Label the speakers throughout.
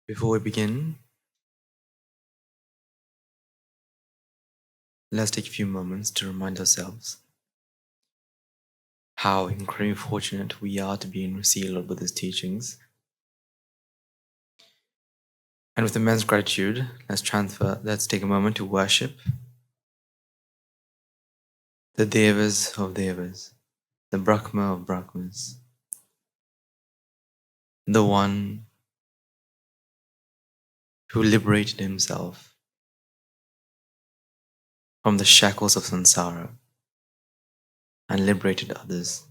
Speaker 1: Before we begin, let's take a few moments to remind ourselves how incredibly fortunate we are to be in receipt of Buddhist teachings. And with immense gratitude, let's take a moment to worship the Devas of Devas, the Brahma of Brahmas, the one who liberated himself from the shackles of samsara and liberated others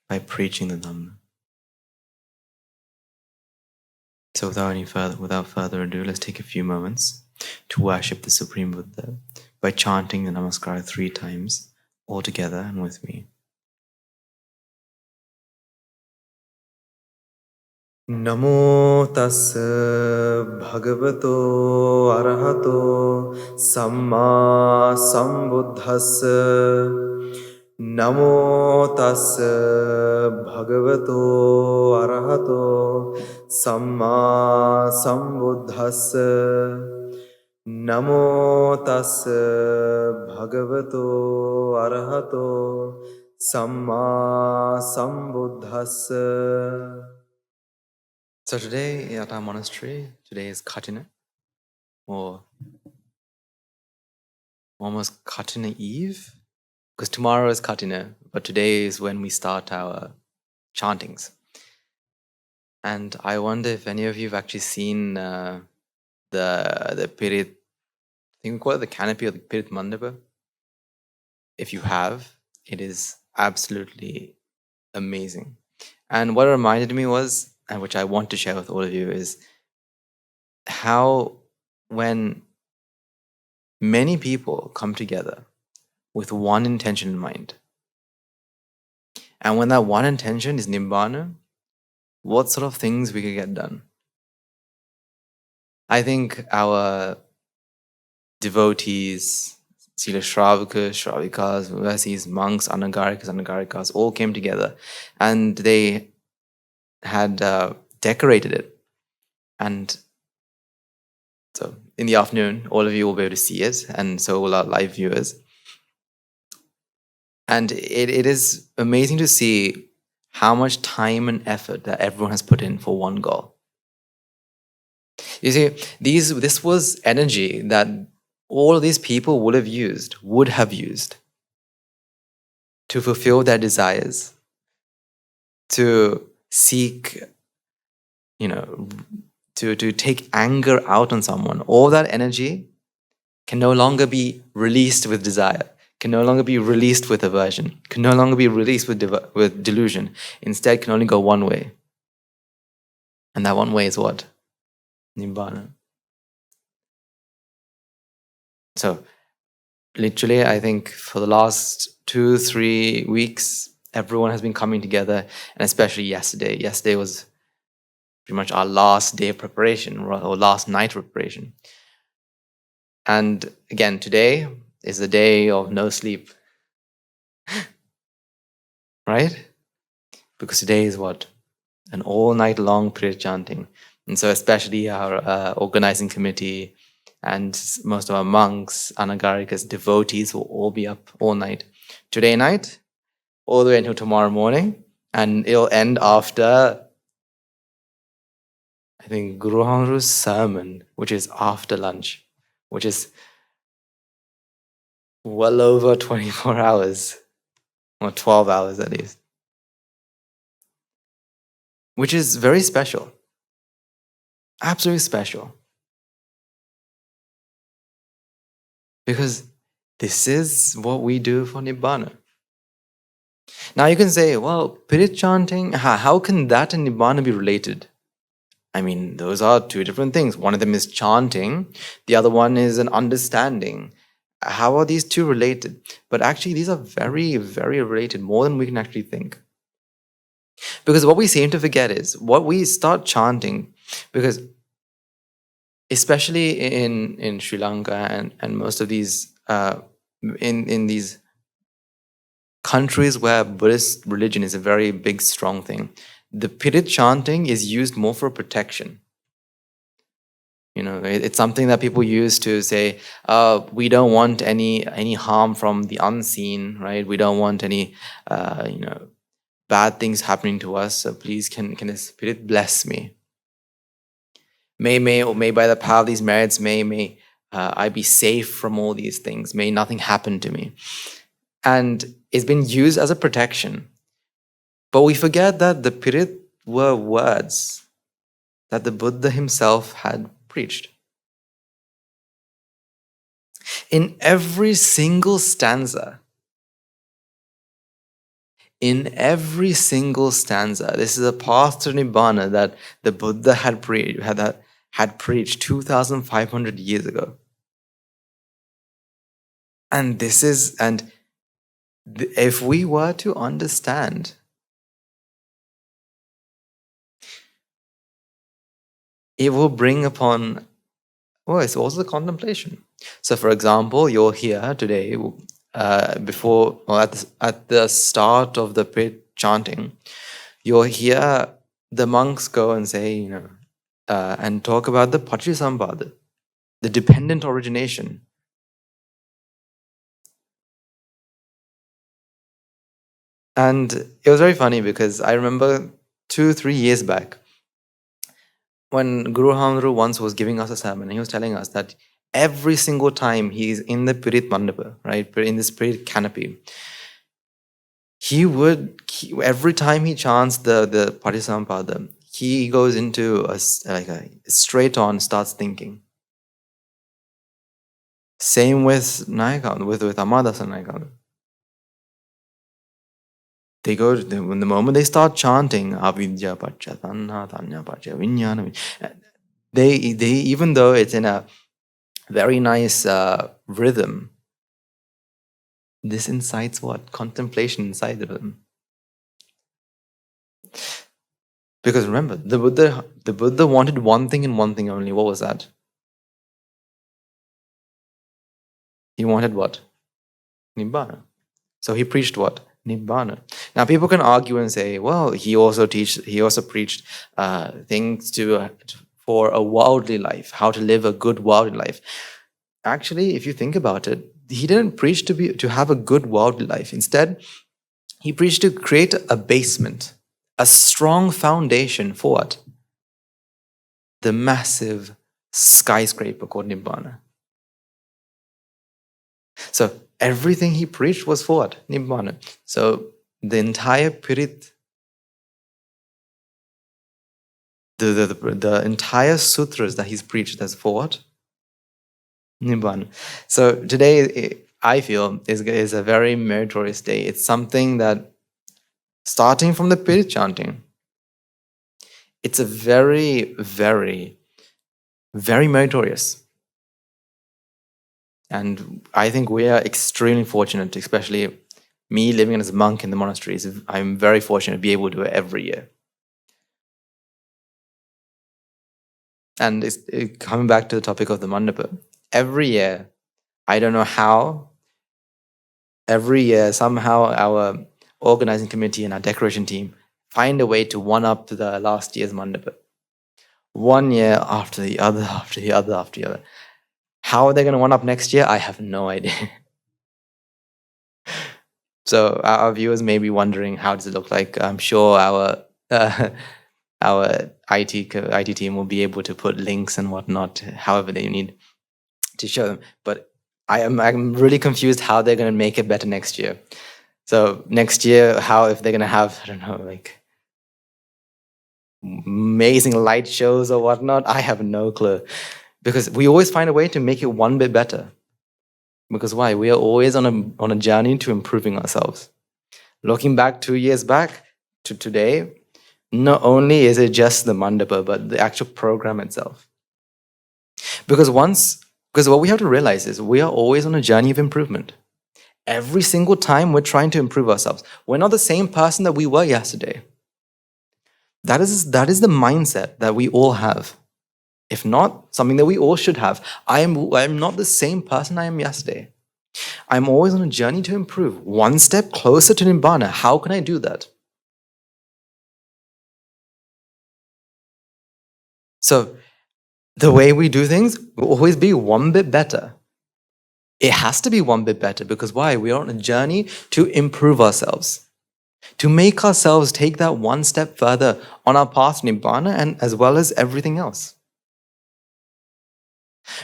Speaker 1: by preaching the Dhamma. So without further ado, let's take a few moments to worship the Supreme Buddha by chanting the Namaskara 3 times, all together and with me. Namo tassa bhagavato arahato samma sambuddhassa. Namo tassa bhagavato arahato samma sambuddhassa. Namo tassa bhagavato arahato samma sambuddhassa. So today at our monastery, today is Katina, or almost Katina Eve, because tomorrow is Katina, but today is when we start our chantings. And I wonder if any of you have actually seen the Pirit, I think we call it the canopy or the Pirit Mandapa. If you have, it is absolutely amazing. And what it reminded me was, and which I want to share with all of you, is how when many people come together with one intention in mind, and when that one intention is Nibbána, what sort of things we could get done. I think our devotees, Sila Shravaka, Shravikas, Vasis, monks, Anagarikas, all came together, and they had decorated it. And so in the afternoon, all of you will be able to see it, and so will our live viewers. And it is amazing to see how much time and effort that everyone has put in for one goal. You see, this was energy that all of these people would have used to fulfill their desires, to seek, to take anger out on someone. All that energy can no longer be released with desire, can no longer be released with aversion, can no longer be released with delusion. Instead, can only go one way. And that one way is what? Nibbána. So, literally, I think for the last 2-3 weeks, everyone has been coming together, and especially yesterday. Yesterday was pretty much our last day of preparation, or last night of preparation. And again, today is the day of no sleep. Right? Because today is what? An all-night long prayer chanting. And so especially our organizing committee and most of our monks, Anagarikas, devotees will all be up all night. Today night, all the way until tomorrow morning, and it'll end after, I think, Guru Hangru's sermon, which is after lunch, which is well over 24 hours, or 12 hours at least, which is very special, absolutely special. Because this is what we do for Nibbána. Now you can say, well, Pirit chanting, how can that and Nibbána be related? I mean, those are 2 different things. One of them is chanting, the other one is an understanding. How are these 2 related? But actually, these are very, very related, more than we can actually think. Because what we seem to forget is, what we start chanting, because especially in Sri Lanka and most of these, in these countries where Buddhist religion is a very big, strong thing, the Pirit chanting is used more for protection. It's something that people use to say, we don't want any harm from the unseen, right? We don't want any, bad things happening to us. So please, can the Spirit bless me? May by the power of these merits, may I be safe from all these things. May nothing happen to me. And it's been used as a protection. But we forget that the Pirit were words that the Buddha himself had preached. In every single stanza, this is a path to Nibbána that the Buddha had preached 2,500 years ago. And if we were to understand, it will bring upon, it's also the contemplation. So, for example, you're here today, at the start of the Pit chanting, you'll hear the monks go and say, and talk about the Pacchisambhada, the dependent origination. And it was very funny because I remember 2-3 years back, when Guru Hamru once was giving us a sermon, he was telling us that every single time he's in the Pirit Mandapa, right, in the Spirit canopy, every time he chants the Pacchisambhada, he goes into a straight on, starts thinking. Same with Nayakam, with Amadasa Nayakam. When the moment they start chanting avidya pacha tanha tanya pacha vinyana, they even though it's in a very nice rhythm, this incites what? Contemplation inside of them. Because remember, the Buddha wanted one thing and one thing only. What was that? He wanted what? Nibbána. So he preached what? Nibbána. Now people can argue and say, well, he also preached things for a worldly life, how to live a good worldly life. Actually, if you think about it, he didn't preach to have a good worldly life. Instead, he preached to create a basement, a strong foundation for what? The massive skyscraper called Nibbána. So everything he preached was for what? Nibbána. So the entire Pirit, the entire sutras that he's preached, that's for what? Nibbána. So today, I feel, is a very meritorious day. It's something that, starting from the Pirit chanting, it's a very, very, very meritorious. And I think we are extremely fortunate, especially me living as a monk in the monasteries. I'm very fortunate to be able to do it every year. And coming back to the topic of the mandapa, every year, I don't know how, every year somehow our organizing committee and our decoration team find a way to one-up the last year's mandapa. One year after the other, after the other, after the other. How are they going to one-up next year? I have no idea. So our viewers may be wondering, how does it look like? I'm sure our IT team will be able to put links and whatnot, however they need to show them. But I'm really confused how they're going to make it better next year. So next year, if they're going to have, I don't know, like amazing light shows or whatnot, I have no clue. Because we always find a way to make it one bit better. Because why? We are always on a journey to improving ourselves. Looking back 2 years back to today, not only is it just the mandapa, but the actual program itself. Because what we have to realize is we are always on a journey of improvement. Every single time we're trying to improve ourselves. We're not the same person that we were yesterday. That is the mindset that we all have. If not, something that we all should have. I am not the same person I am yesterday. I'm always on a journey to improve, one step closer to Nibbána. How can I do that? So the way we do things will always be one bit better. It has to be one bit better because why? We are on a journey to improve ourselves, to make ourselves take that one step further on our path to Nibbána, and as well as everything else.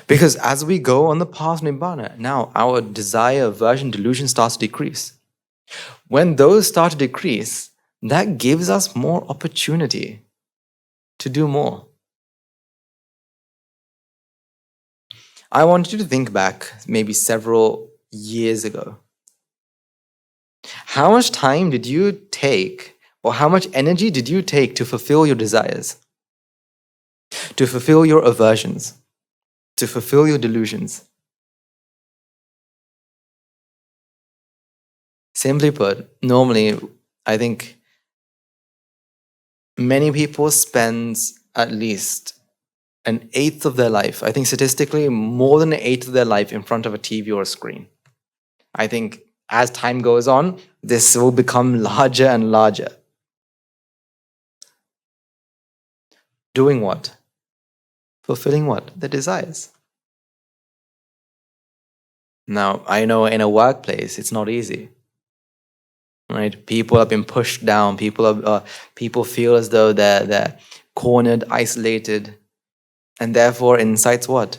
Speaker 1: Because as we go on the path to Nibbána, now our desire, aversion, delusion starts to decrease. When those start to decrease, that gives us more opportunity to do more. I want you to think back maybe several years ago. How much time did you take, or how much energy did you take to fulfill your desires, to fulfill your aversions, to fulfill your delusions? Simply put, normally, I think many people spend at least an eighth of their life, I think statistically more than an eighth of their life in front of a TV or a screen. I think as time goes on, this will become larger and larger. Doing what? Fulfilling what? The desires. Now, I know in a workplace, it's not easy. Right? People have been pushed down. People feel as though they're cornered, isolated, and therefore incites what?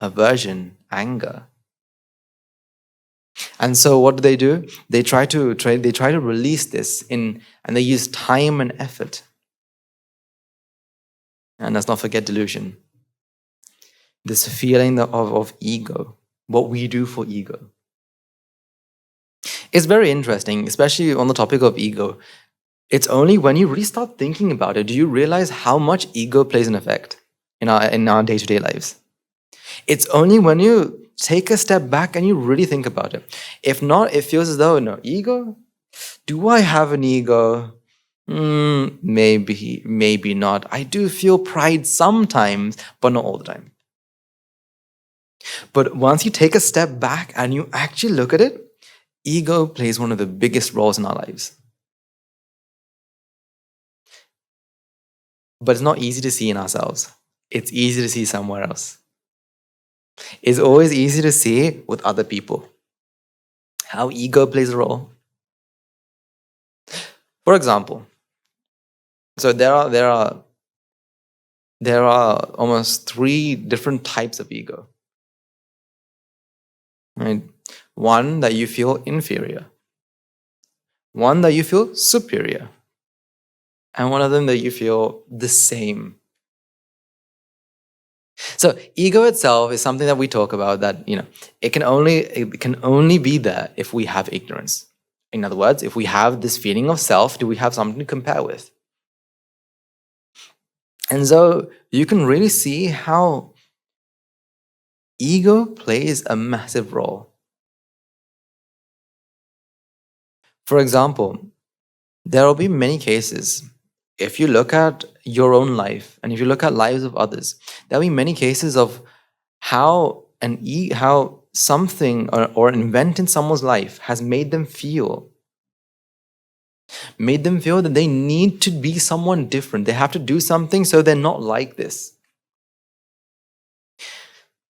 Speaker 1: Aversion, anger. And so what do? They try to release this and they use time and effort. And let's not forget delusion. This feeling of ego, what we do for ego. It's very interesting, especially on the topic of ego. It's only when you really start thinking about it do you realize how much ego plays an effect in our day-to-day lives. It's only when you take a step back and you really think about it. If not, it feels as though, no, ego? Do I have an ego? Maybe not. I do feel pride sometimes, but not all the time. But once you take a step back and you actually look at it, ego plays one of the biggest roles in our lives. But it's not easy to see in ourselves. It's easy to see somewhere else. It's always easy to see with other people how ego plays a role. For example, so there are almost 3 different types of ego. Right? One that you feel inferior, one that you feel superior, and one of them that you feel the same. So ego itself is something that we talk about that, it can only be there if we have ignorance. In other words, if we have this feeling of self, do we have something to compare with? And so you can really see how ego plays a massive role. For example, there will be many cases. If you look at your own life and if you look at lives of others, there will be many cases of how something or an event in someone's life has made them feel that they need to be someone different. They have to do something so they're not like this.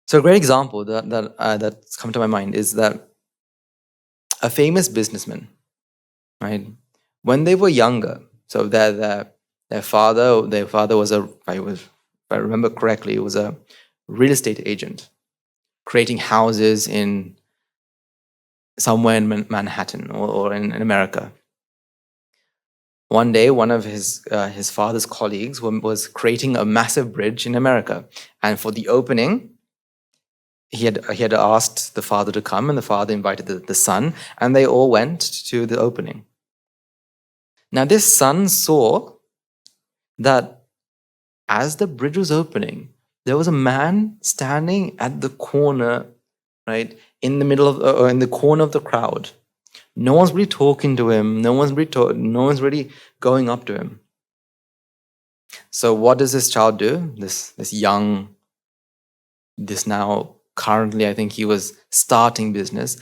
Speaker 1: So a great example that's come to my mind is that a famous businessman, right? When they were younger, so their father was if I remember correctly, it was a real estate agent, creating houses in somewhere in Manhattan or in America. One day, one of his father's colleagues was creating a massive bridge in America, and for the opening, he had asked the father to come, and the father invited the son, and they all went to the opening. Now, this son saw that as the bridge was opening, there was a man standing at the corner, right, in the middle of, in the corner of the crowd. No one's really talking to him. No one's really going up to him. So what does this child do? This now currently, I think he was starting business.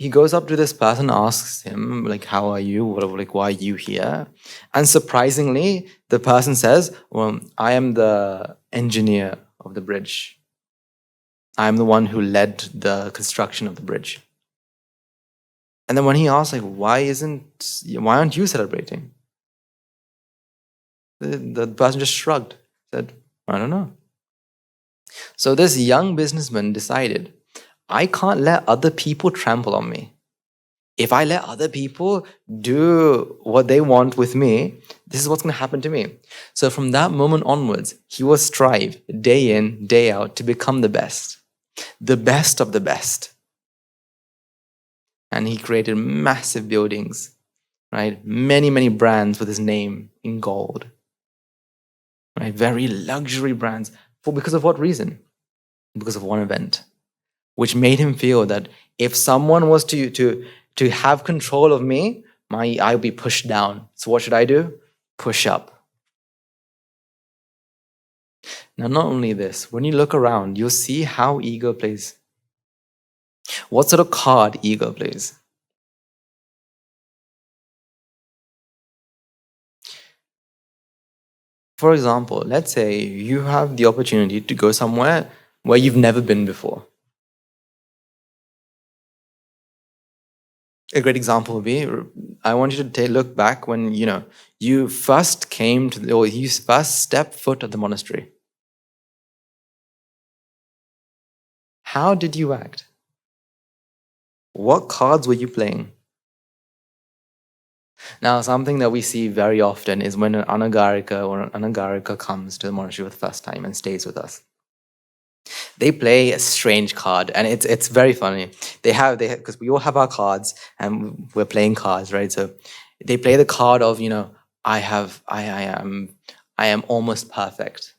Speaker 1: he goes up to this person, asks him, like, how are you? Like, why are you here? And surprisingly, the person says, well, I am the engineer of the bridge. I'm the one who led the construction of the bridge. And then when he asks, like, why aren't you celebrating? The person just shrugged, said, I don't know. So this young businessman decided, I can't let other people trample on me. If I let other people do what they want with me, this is what's going to happen to me. So from that moment onwards, he will strive day in, day out to become the best of the best. And he created massive buildings, right? Many, many brands with his name in gold, right? Very luxury brands. Because of what reason? Because of one event, which made him feel that if someone was to have control of me, I would be pushed down. So what should I do? Push up. Now, not only this, when you look around, you'll see how ego plays. What sort of card ego plays? For example, let's say you have the opportunity to go somewhere where you've never been before. A great example would be, I want you to look back when you first came to, or you first stepped foot at the monastery. How did you act? What cards were you playing? Now, something that we see very often is when an anagarika or an anagarika comes to the monastery for the first time and stays with us. They play a strange card, and it's very funny. They have because we all have our cards, and we're playing cards, right? So they play the card of I am almost perfect,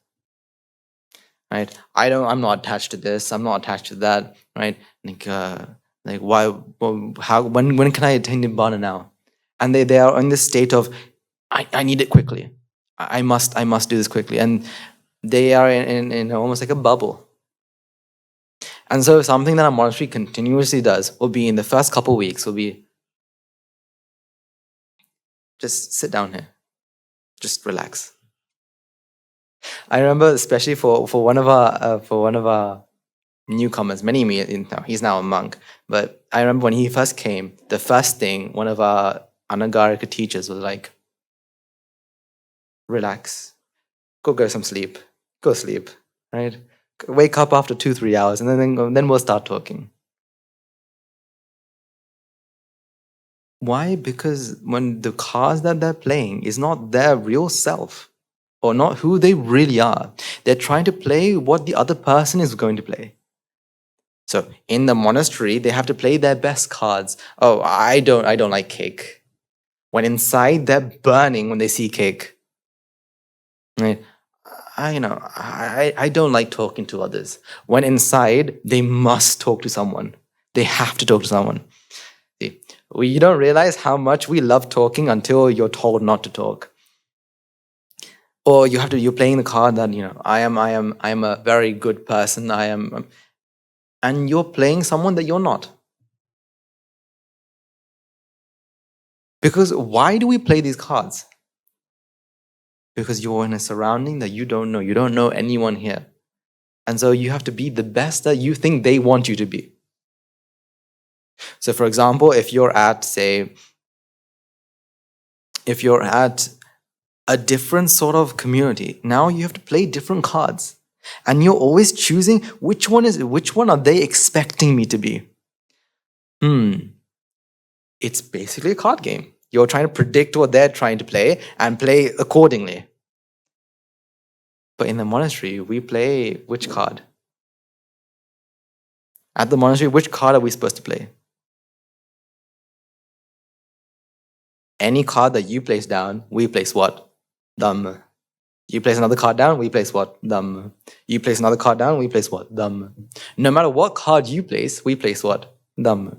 Speaker 1: right? I'm not attached to this. I'm not attached to that, right? Like why? Well, how? When can I attain Nibbána now? And they are in this state of I need it quickly. I must do this quickly, and they are in almost like a bubble. And so something that a monastery continuously does will be in the first couple of weeks will be just sit down here, just relax. I remember especially for one of our newcomers, he's now a monk, but I remember when he first came, the first thing one of our anagarika teachers was like, relax, go some sleep, go sleep, right? Wake up after 2-3 hours, and then we'll start talking. Why? Because when the cards that they're playing is not their real self, or not who they really are, they're trying to play what the other person is going to play. So in the monastery, they have to play their best cards. Oh, I don't like cake. When inside, they're burning when they see cake. Right? I don't like talking to others. When inside, they must talk to someone. They have to talk to someone. See, you don't realize how much we love talking until you're told not to talk. Or you're playing the card that I am a very good person. And you're playing someone that you're not. Because why do we play these cards? Because you're in a surrounding that you don't know. You don't know anyone here. And so you have to be the best that you think they want you to be. So for example, if you're at a different sort of community, now you have to play different cards. And you're always choosing which one are they expecting me to be? It's basically a card game. You're trying to predict what they're trying to play and play accordingly. But in the monastery, we play which card? At the monastery, which card are we supposed to play? Any card that you place down, we place what? Dhamma. You place another card down, we place what? Dhamma. You place another card down, we place what? Dhamma. No matter what card you place, we place what? Dhamma.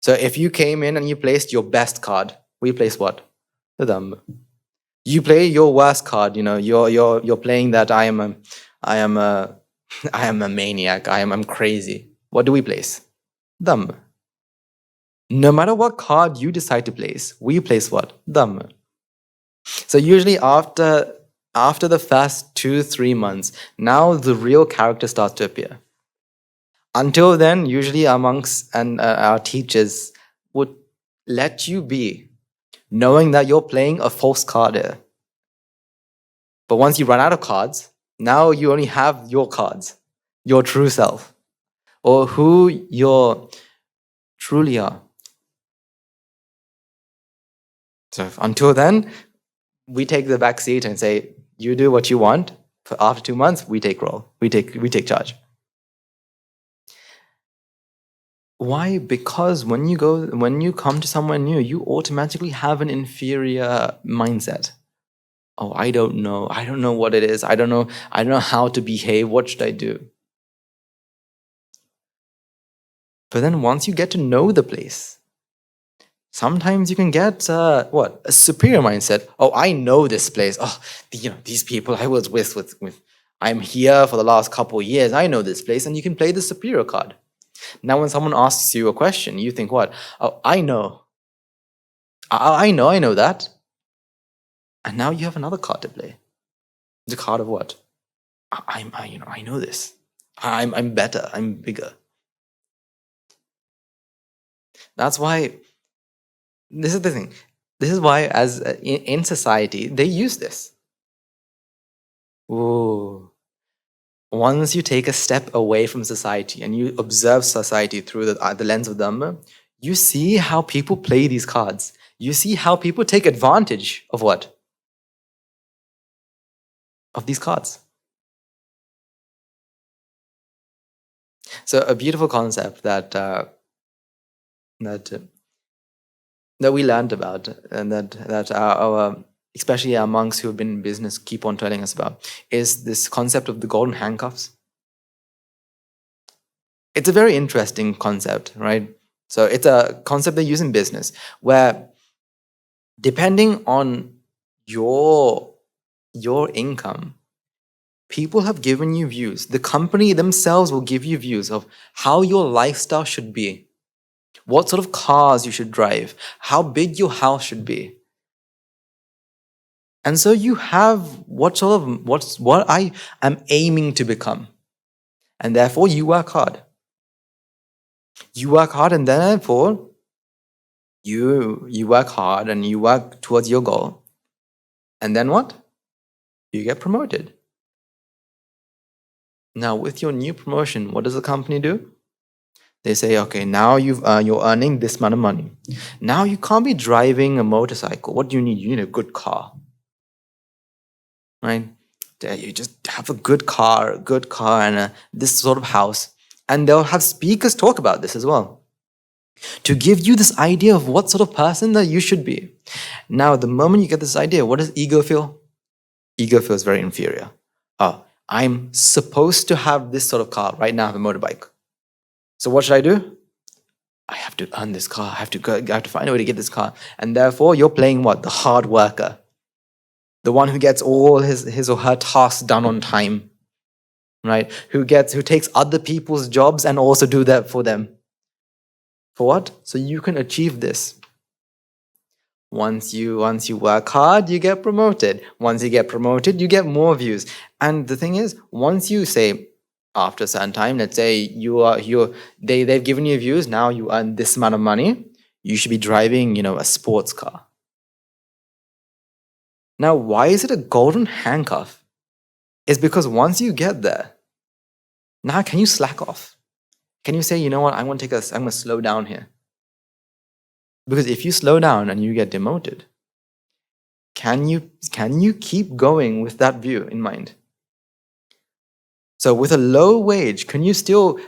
Speaker 1: So if you came in and you placed your best card, we place what? The Dhamma. You play your worst card, you're playing that I am a maniac, I'm crazy. What do we place? Dhamma. No matter what card you decide to place, we place what? Dhamma. So usually after the first 2-3 months, now the real character starts to appear. Until then, usually our monks and our teachers would let you be, knowing that you're playing a false card here. But once you run out of cards, now you only have your cards, your true self, or who you truly are. So until then, we take the back seat and say, you do what you want. After 2 months, we take role. We take charge. Why? Because when you come to somewhere new, you automatically have an inferior mindset. Oh, I don't know. I don't know what it is. I don't know how to behave. What should I do? But then once you get to know the place, sometimes you can get a superior mindset. Oh, I know this place. Oh, these people I was with. I'm here for the last couple of years. I know this place, and you can play the superior card. Now, when someone asks you a question, you think what? Oh, I know. I know that. And now you have another card to play. The card of what? I know this. I'm better. I'm bigger. That's why. This is the thing. This is why, as in society, they use this. Ooh. Once you take a step away from society and you observe society through the lens of Dhamma, you see how people play these cards. You see how people take advantage of what? Of these cards. So a beautiful concept that we learned about, and that our especially our monks who have been in business keep on telling us about, is this concept of the golden handcuffs. It's a very interesting concept, right? So it's a concept they use in business where, depending on your income, people have given you views. The company themselves will give you views of how your lifestyle should be, what sort of cars you should drive, how big your house should be. And so you have what I am aiming to become. And therefore you work hard. You work hard, and therefore you work hard and you work towards your goal. And then what? You get promoted. Now, with your new promotion, what does the company do? They say, okay, now you're earning this amount of money. Now you can't be driving a motorcycle. What do you need? You need a good car, right? You just have a good car, and this sort of house. And they'll have speakers talk about this as well, to give you this idea of what sort of person that you should be. Now, the moment you get this idea, what does ego feel? Ego feels very inferior. Oh, I'm supposed to have this sort of car. Right now I have a motorbike. So what should I do? I have to earn this car. I have to find a way to get this car. And therefore, you're playing what? The hard worker. The one who gets all his or her tasks done on time, right? Who takes other people's jobs and also do that for them. For what? So you can achieve this. Once you work hard, you get promoted. Once you get promoted, you get more views. And the thing is, once you say, after a certain time, let's say they've given you views, now you earn this amount of money, you should be driving, a sports car. Now, why is it a golden handcuff? It's because once you get there, now can you slack off? Can you say, you know what, I'm going to slow down here? Because if you slow down and you get demoted, can you keep going with that view in mind? So with a low wage, can you still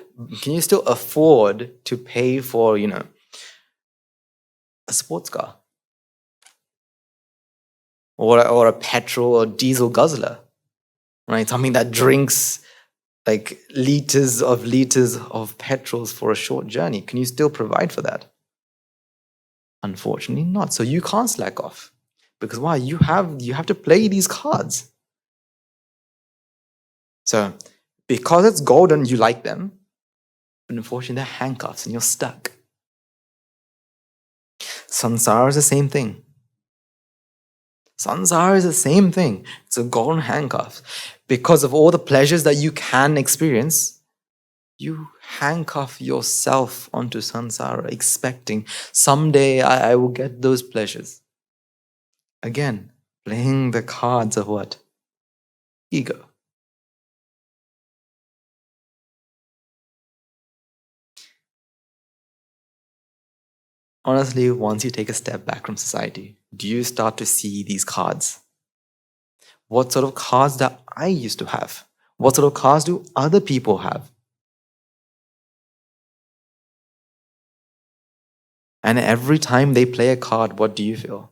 Speaker 1: afford to pay for, a sports car? Or a petrol or diesel guzzler, right? Something that drinks like liters of petrols for a short journey. Can you still provide for that? Unfortunately not. So you can't slack off. Because why? You have to play these cards. So because it's golden, you like them, but unfortunately they're handcuffs and you're stuck. Sansara is the same thing. Sansara is the same thing. It's a golden handcuff. Because of all the pleasures that you can experience, you handcuff yourself onto sansara, expecting someday I will get those pleasures. Again, playing the cards of what? Ego. Honestly, once you take a step back from society, do you start to see these cards? What sort of cards that I used to have? What sort of cards do other people have? And every time they play a card, what do you feel?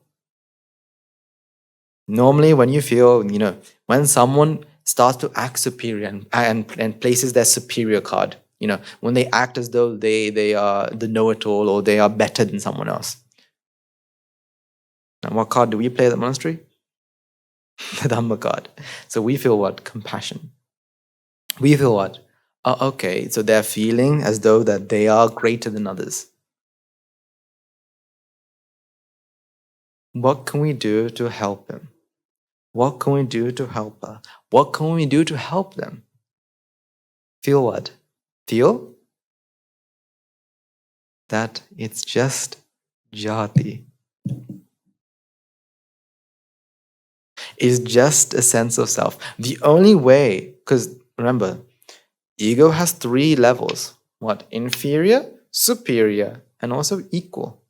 Speaker 1: Normally, when you feel, when someone starts to act superior and places their superior card, when they act as though they are the know-it-all or they are better than someone else. And what card do we play at the monastery? The Dhamma card. So we feel what? Compassion. We feel what? Oh, okay, so they're feeling as though that they are greater than others. What can we do to help them? What can we do to help her? What can we do to help them? Feel what? Feel that it's just jati. It's just a sense of self. The only way, because remember, ego has 3 levels. What? Inferior, superior, and also equal.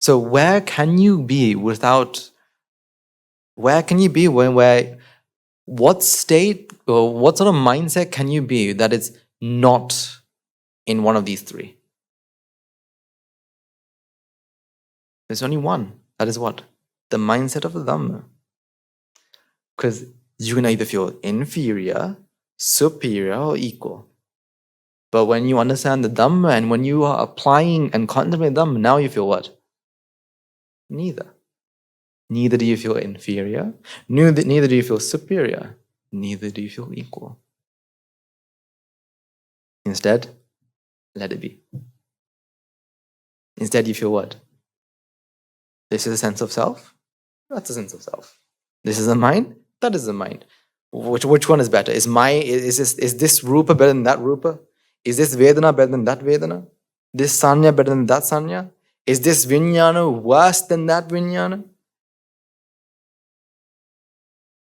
Speaker 1: So where can you be what state or what sort of mindset can you be that is not in one of these 3? There's only one. That is what? The mindset of the Dhamma. Because you can either feel inferior, superior, or equal. But when you understand the Dhamma and when you are applying and contemplating Dhamma, now you feel what? Neither. Neither do you feel inferior, neither do you feel superior, neither do you feel equal. Instead, let it be. Instead, you feel what? This is a sense of self, that's a sense of self. This is a mind, that is a mind. Which one is better? Is this rupa better than that rupa? Is this vedana better than that vedana? This sanya better than that sanya? Is this vijnana worse than that vijnana?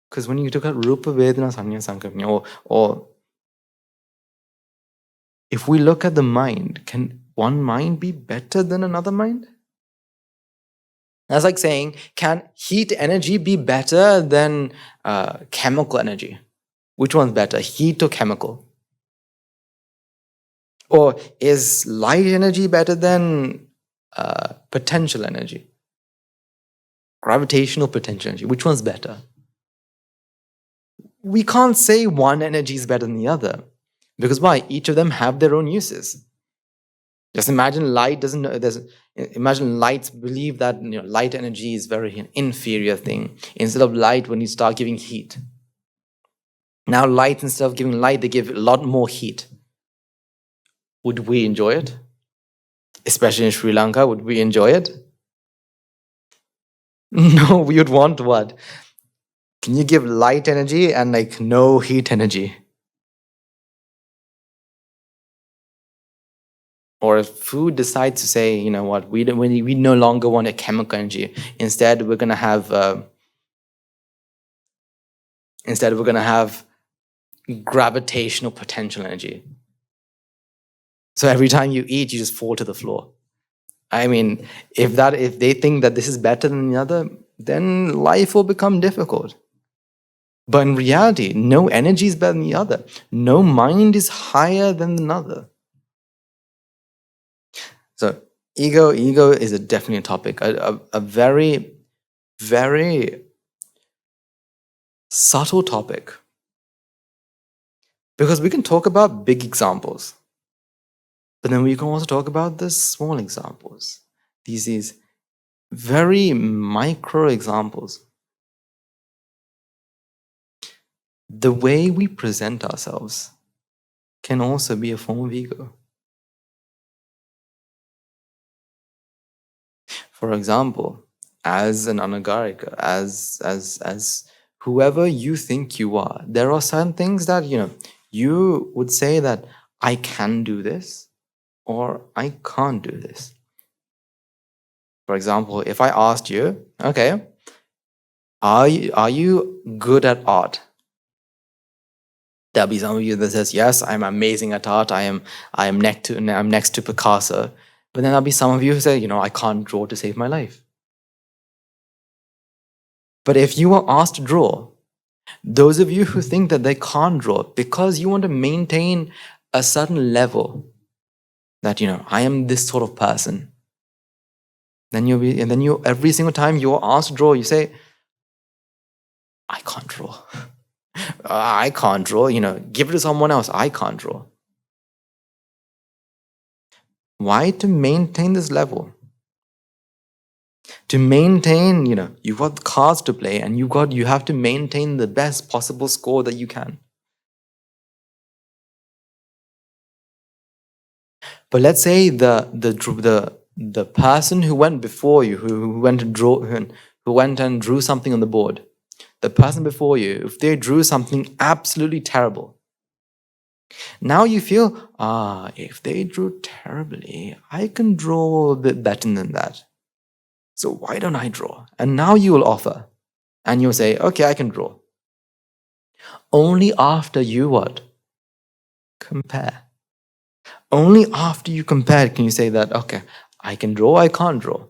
Speaker 1: Because when you look at rupa, vedana, sanya, sankalpa, or if we look at the mind, can one mind be better than another mind? That's like saying, can heat energy be better than chemical energy? Which one's better, heat or chemical? Or is light energy better than potential energy? Gravitational potential energy, which one's better? We can't say one energy is better than the other. Because why? Each of them have their own uses. Just imagine imagine lights believe that light energy is very inferior thing. Instead of light, when you start giving heat. Now light, instead of giving light, they give a lot more heat. Would we enjoy it? Especially in Sri Lanka, would we enjoy it? No, we would want what? Can you give light energy and no heat energy? Or if food decides to say, you know what, we no longer want a chemical energy. Instead, we're gonna have gravitational potential energy. So every time you eat, you just fall to the floor. I mean, if they think that this is better than the other, then life will become difficult. But in reality, no energy is better than the other. No mind is higher than another. So ego is definitely a topic, a very, very subtle topic. Because we can talk about big examples, but then we can also talk about the small examples. These very micro examples. The way we present ourselves can also be a form of ego. For example, as an anagarika, as whoever you think you are, there are certain things that, you would say that I can do this or I can't do this. For example, if I asked you, okay, are you good at art? There'll be some of you that says, yes, I'm amazing at art. I'm next to Picasso. But then there'll be some of you who say, I can't draw to save my life. But if you were asked to draw, those of you who think that they can't draw because you want to maintain a certain level, that I am this sort of person, then you every single time you're asked to draw, you say, I can't draw. I can't draw, give it to someone else. I can't draw. Why? To maintain this level. To maintain, you've got cards to play and you have to maintain the best possible score that you can. But let's say the person who went before you, who went and drew something on the board, the person before you, if they drew something absolutely terrible, now you feel, if they drew terribly, I can draw a bit better than that. So why don't I draw? And now you will offer. And you'll say, okay, I can draw. Only after you what? Compare. Only after you compare can you say that, okay, I can draw, I can't draw.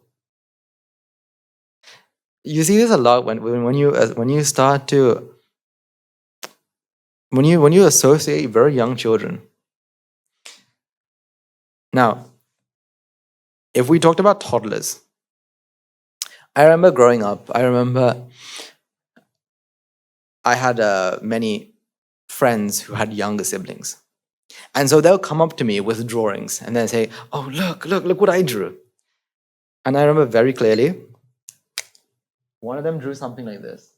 Speaker 1: You see this a lot when you start to, when you associate very young children. Now, if we talked about toddlers, I remember growing up, I had many friends who had younger siblings. And so they'll come up to me with drawings and then say, oh, look what I drew. And I remember very clearly, one of them drew something like this.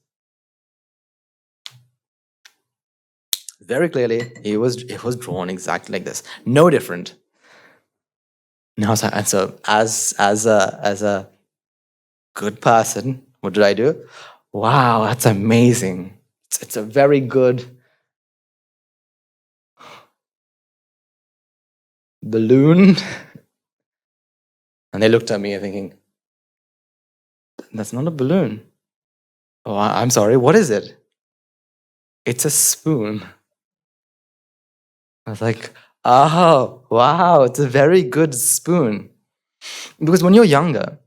Speaker 1: Very clearly, it was drawn exactly like this. No different. And so as a good person, what did I do? Wow, that's amazing. It's a very good balloon. And they looked at me thinking, that's not a balloon. Oh, I'm sorry, what is it? It's a spoon. I was like, oh, wow, it's a very good spoon. Because when you're younger,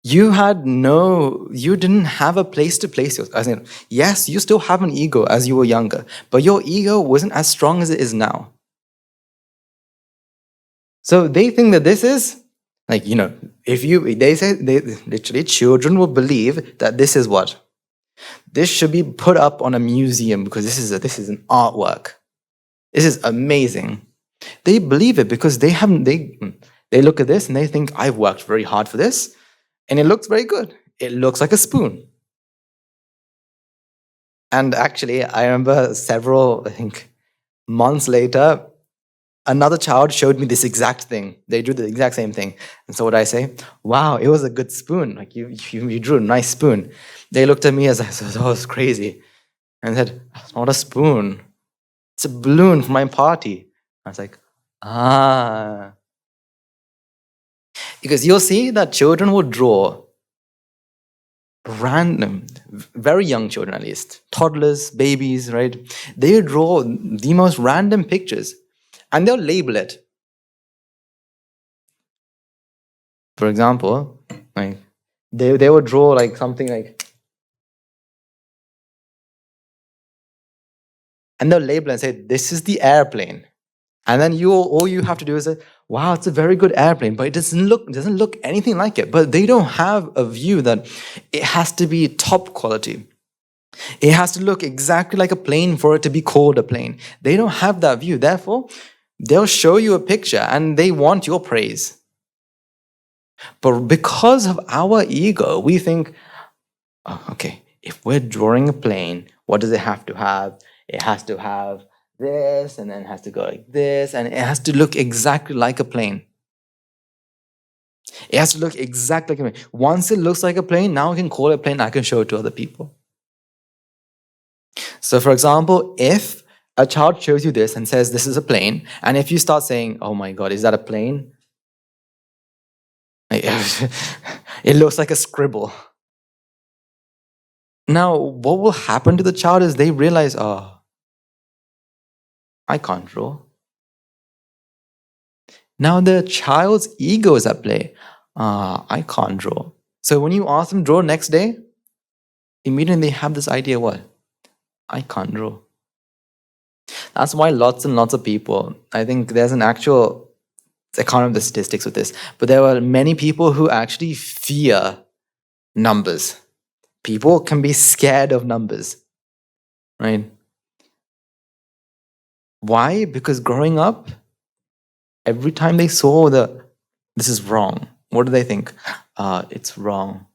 Speaker 1: you didn't have a place to place yourself. Yes, you still have an ego as you were younger, but your ego wasn't as strong as it is now. So they think that this is, literally children will believe that this is what? This should be put up on a museum because this is an artwork. This is amazing. They believe it because they look at this and they think, I've worked very hard for this. And it looks very good. It looks like a spoon. And actually, I remember months later, another child showed me this exact thing. They drew the exact same thing. And so what I say? Wow, it was a good spoon. Like you drew a nice spoon. They looked at me as I said, oh, it's crazy. And said, it's not a spoon. It's a balloon for my party. I was like, Because you'll see that children will draw random, very young children at least, toddlers, babies, right? They draw the most random pictures and they'll label it. For example, they would draw something like, and they'll label it and say, this is the airplane. And then all you have to do is say, wow, it's a very good airplane, but it doesn't look anything like it. But they don't have a view that it has to be top quality. It has to look exactly like a plane for it to be called a plane. They don't have that view. Therefore, they'll show you a picture and they want your praise. But because of our ego, we think, oh, okay, if we're drawing a plane, what does it have to have? It has to have this, and then it has to go like this, and it has to look exactly like a plane. It has to look exactly like a plane. Once it looks like a plane, now I can call it a plane, I can show it to other people. So for example, if a child shows you this and says this is a plane, and if you start saying, oh my God, is that a plane? It looks like a scribble. Now, what will happen to the child is they realize, oh, I can't draw. Now the child's ego is at play. I can't draw. So when you ask them draw next day, immediately they have this idea, what? I can't draw. That's why lots and lots of people, I think there's an actual, I can't remember the statistics with this, but there were many people who actually fear numbers. People can be scared of numbers, right? Why? Because growing up, every time they saw this is wrong, what do they think? It's wrong.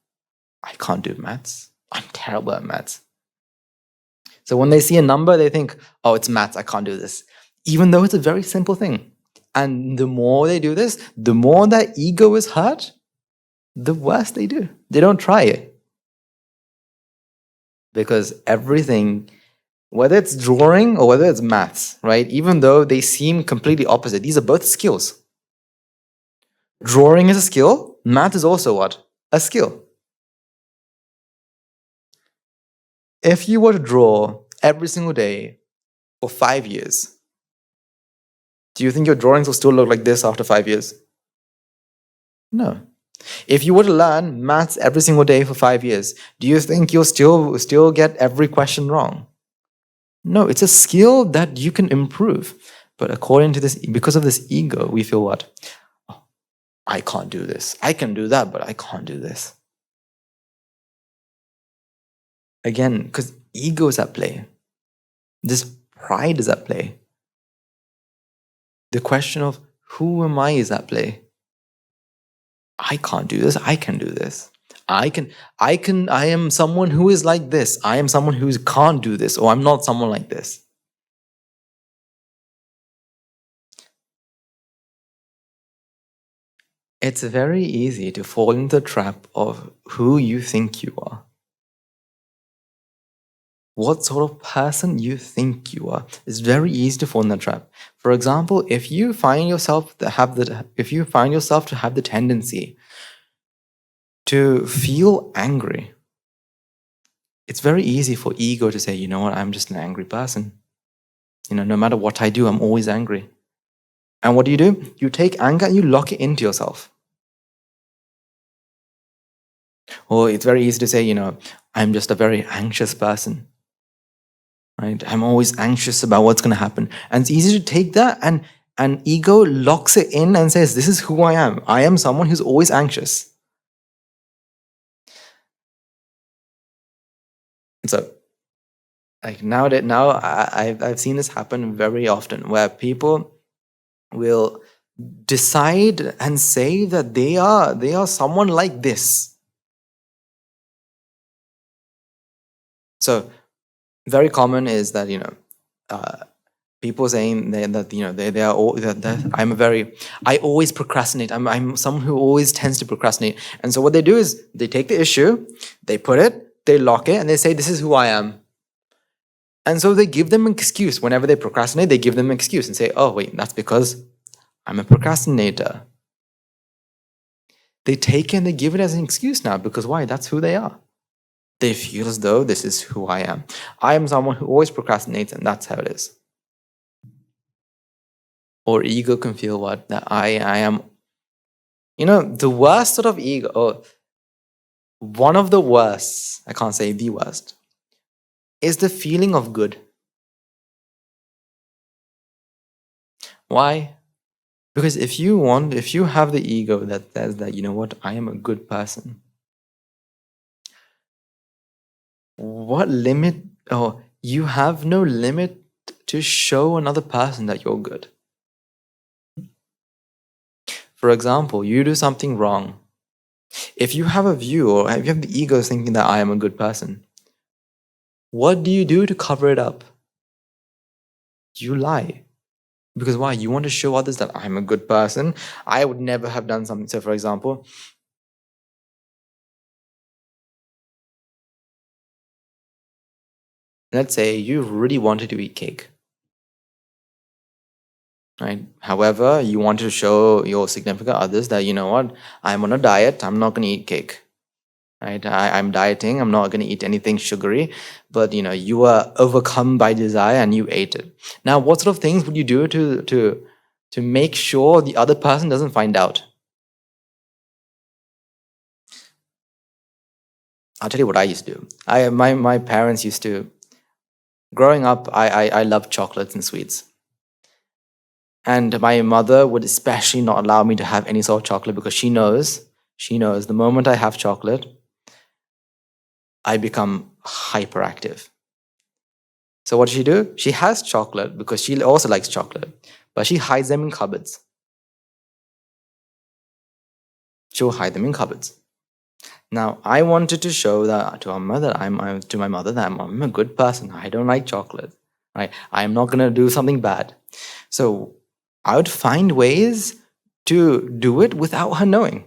Speaker 1: I can't do maths. I'm terrible at maths. So when they see a number, they think, oh, it's maths, I can't do this. Even though it's a very simple thing. And the more they do this, the more that ego is hurt, the worse they do. They don't try it. Because everything, whether it's drawing or whether it's maths, right? Even though they seem completely opposite, these are both skills. Drawing is a skill. Math is also what? A skill. If you were to draw every single day for 5 years, do you think your drawings will still look like this after 5 years? No. If you were to learn maths every single day for 5 years, do you think you'll still get every question wrong? No, it's a skill that you can improve. But according to this, because of this ego, we feel what? Oh, I can't do this. I can do that, but I can't do this. Again, because ego is at play. This pride is at play. The question of who am I is at play. I can't do this. I can do this. I am someone who is like this. I am someone who can't do this, or I'm not someone like this. It's very easy to fall into the trap of who you think you are. What sort of person you think you are. It's very easy to fall in that trap. For example, if you find yourself to have the tendency to feel angry, it's very easy for ego to say, you know what, I'm just an angry person. No matter what I do, I'm always angry. And what do? You take anger and you lock it into yourself. Or it's very easy to say, I'm just a very anxious person. Right? I'm always anxious about what's going to happen. And it's easy to take that and ego locks it in and says, this is who I am. I am someone who's always anxious. And so, like now I've seen this happen very often, where people will decide and say that they are someone like this. So very common is that people saying they are all that I always procrastinate. I'm someone who always tends to procrastinate. And so what they do is they take the issue, they put it, they lock it, and they say, this is who I am. And so they give them an excuse. Whenever they procrastinate, they give them an excuse and say, oh wait, that's because I'm a procrastinator. They take it and they give it as an excuse now, because why? That's who they are. They feel as though this is who I am. I am someone who always procrastinates, and that's how it is. Or ego can feel what? That I am, the worst sort of ego, one of the worst, I can't say the worst, is the feeling of good. Why? Because if you have the ego that says that, you know what, I am a good person, what limit, you have no limit to show another person that you're good. For example, you do something wrong. If you have a view, or if you have the ego thinking that I am a good person, what do you do to cover it up? You lie. Because why? You want to show others that I'm a good person. I would never have done something. So, for example, let's say you really wanted to eat cake, right? However, you wanted to show your significant others that, you know what, I'm on a diet, I'm not going to eat cake, right? I'm dieting, I'm not going to eat anything sugary, but, you know, you were overcome by desire and you ate it. Now, what sort of things would you do to make sure the other person doesn't find out? I'll tell you what I used to do. My parents used to, growing up, I loved chocolates and sweets. And my mother would especially not allow me to have any sort of chocolate because she knows the moment I have chocolate, I become hyperactive. So what does she do? She has chocolate because she also likes chocolate, but she hides them in cupboards. She'll hide them in cupboards. Now, I wanted to show that to my mother that I'm a good person. I don't like chocolate. Right? I'm not going to do something bad. So I would find ways to do it without her knowing.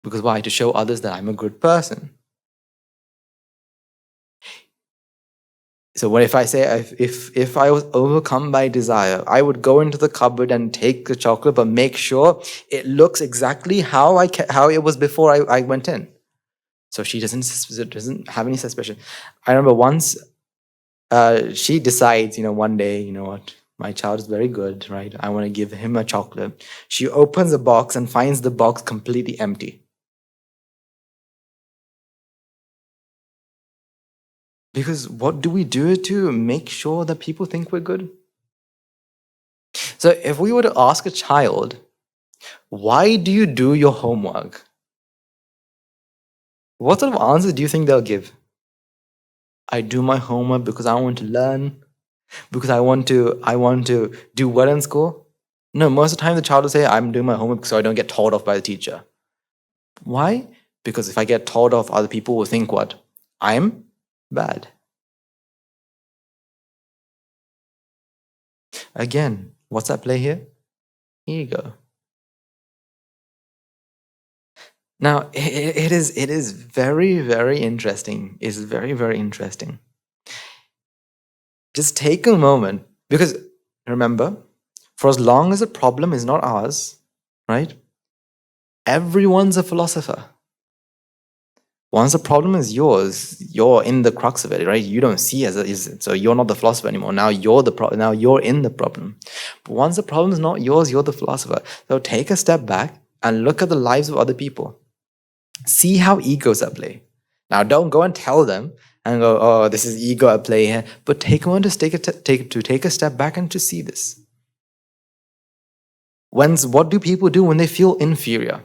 Speaker 1: Because why? To show others that I'm a good person. So what if I say, if I was overcome by desire, I would go into the cupboard and take the chocolate, but make sure it looks exactly how it was before I went in. So she doesn't have any suspicion. I remember once she decides, one day, you know what, my child is very good, right? I want to give him a chocolate. She opens the box and finds the box completely empty. Because what do we do to make sure that people think we're good? So if we were to ask a child, why do you do your homework? What sort of answers do you think they'll give? I do my homework because I want to learn, because I want to do well in school. No, most of the time the child will say, I'm doing my homework so I don't get told off by the teacher. Why? Because if I get told off, other people will think what? I'm bad. Again, what's at play here? Ego. Now, it is very, very interesting. It's very, very interesting. Just take a moment, because remember, for as long as the problem is not ours, right? Everyone's a philosopher. Once the problem is yours, you're in the crux of it, right? You don't see as it is, so you're not the philosopher anymore. Now you're now you're in the problem. But once the problem is not yours, you're the philosopher. So take a step back and look at the lives of other people. See how egos at play. Now don't go and tell them and go, oh, this is ego at play here. But take a moment to take a step back and to see this. What do people do when they feel inferior?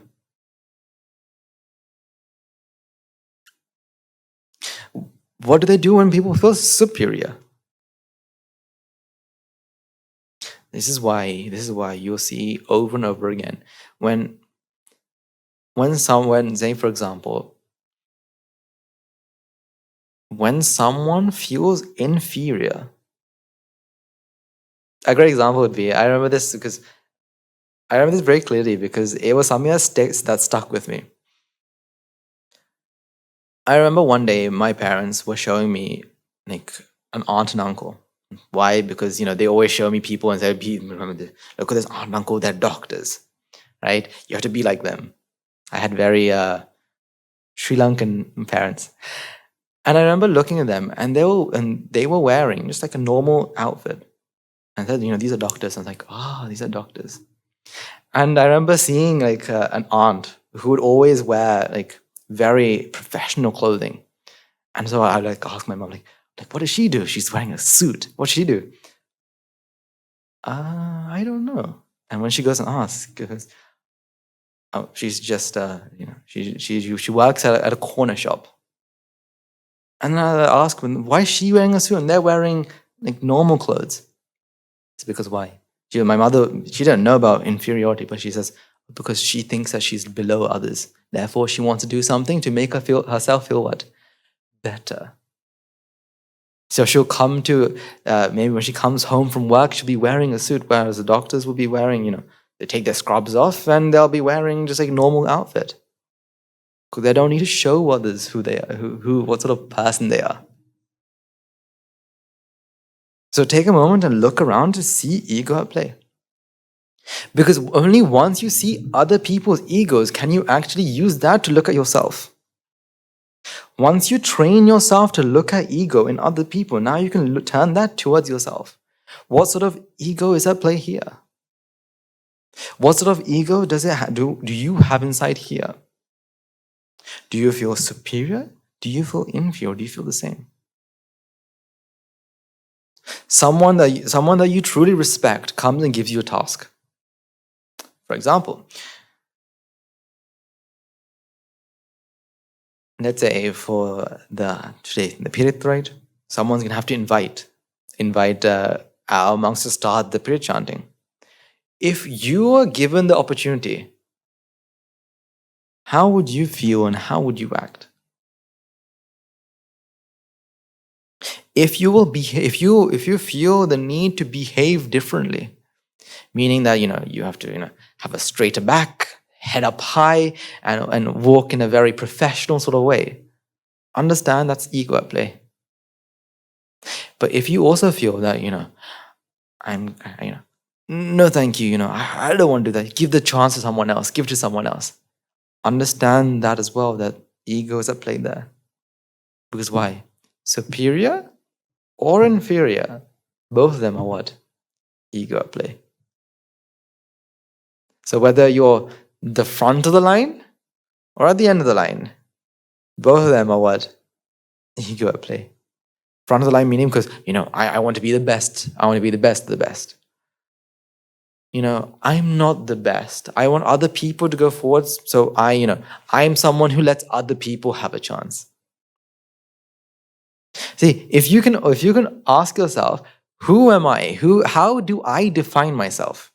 Speaker 1: What do they do when people feel superior? This is why you'll see over and over again when say for example, when someone feels inferior. A great example would be, I remember this very clearly because it was something that stuck with me. I remember one day my parents were showing me like an aunt and uncle. Why? Because they always show me people and say, look at this aunt and uncle, they're doctors, right? You have to be like them. I had very Sri Lankan parents. And I remember looking at them and they were wearing just like a normal outfit. And said, these are doctors. I was like, these are doctors. And I remember seeing like an aunt who would always wear like very professional clothing. And so I like ask my mom, like, what does she do? She's wearing a suit. What does she do? I don't know. And when she goes and asks, because she's just she works at a corner shop. And then I ask them, why is she wearing a suit and they're wearing like normal clothes? It's because why? My mother, she didn't know about inferiority, but she says, because she thinks that she's below others. Therefore, she wants to do something to make herself feel what? Better. So she'll come to, maybe when she comes home from work, she'll be wearing a suit, whereas the doctors will be wearing, they take their scrubs off and they'll be wearing just like normal outfit. Because they don't need to show others who they are, what sort of person they are. So take a moment and look around to see ego at play. Because only once you see other people's egos can you actually use that to look at yourself. Once you train yourself to look at ego in other people, now you can turn that towards yourself. What sort of ego is at play here? What sort of ego do you have inside here? Do you feel superior? Do you feel inferior? Do you feel the same? Someone that you truly respect comes and gives you a task. For example, let's say for the period, right? Someone's gonna have to invite our monks to start the period chanting. If you are given the opportunity, how would you feel and how would you act? If you feel the need to behave differently, meaning that you have to have a straighter back, head up high, and walk in a very professional sort of way, understand that's ego at play. But if you also feel that no thank you, I don't want to do that, give the chance to someone else, give it to someone else, understand that as well, that ego is at play there. Because why? Superior or inferior, both of them are what? Ego at play. So whether you're the front of the line or at the end of the line, both of them are what? Ego at play. Front of the line meaning because, I want to be the best. I want to be the best of the best. I'm not the best. I want other people to go forwards. So I'm someone who lets other people have a chance. See, if you can ask yourself, who am I? How do I define myself?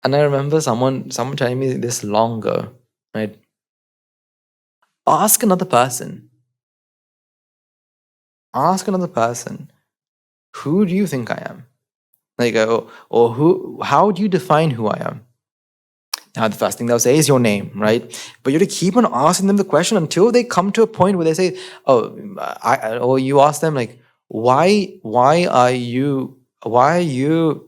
Speaker 1: And I remember someone telling me this long ago, right? Ask another person, who do you think I am? How do you define who I am? Now, the first thing they'll say is your name, right? But you have to keep on asking them the question until they come to a point where they say, or you ask them like, why are you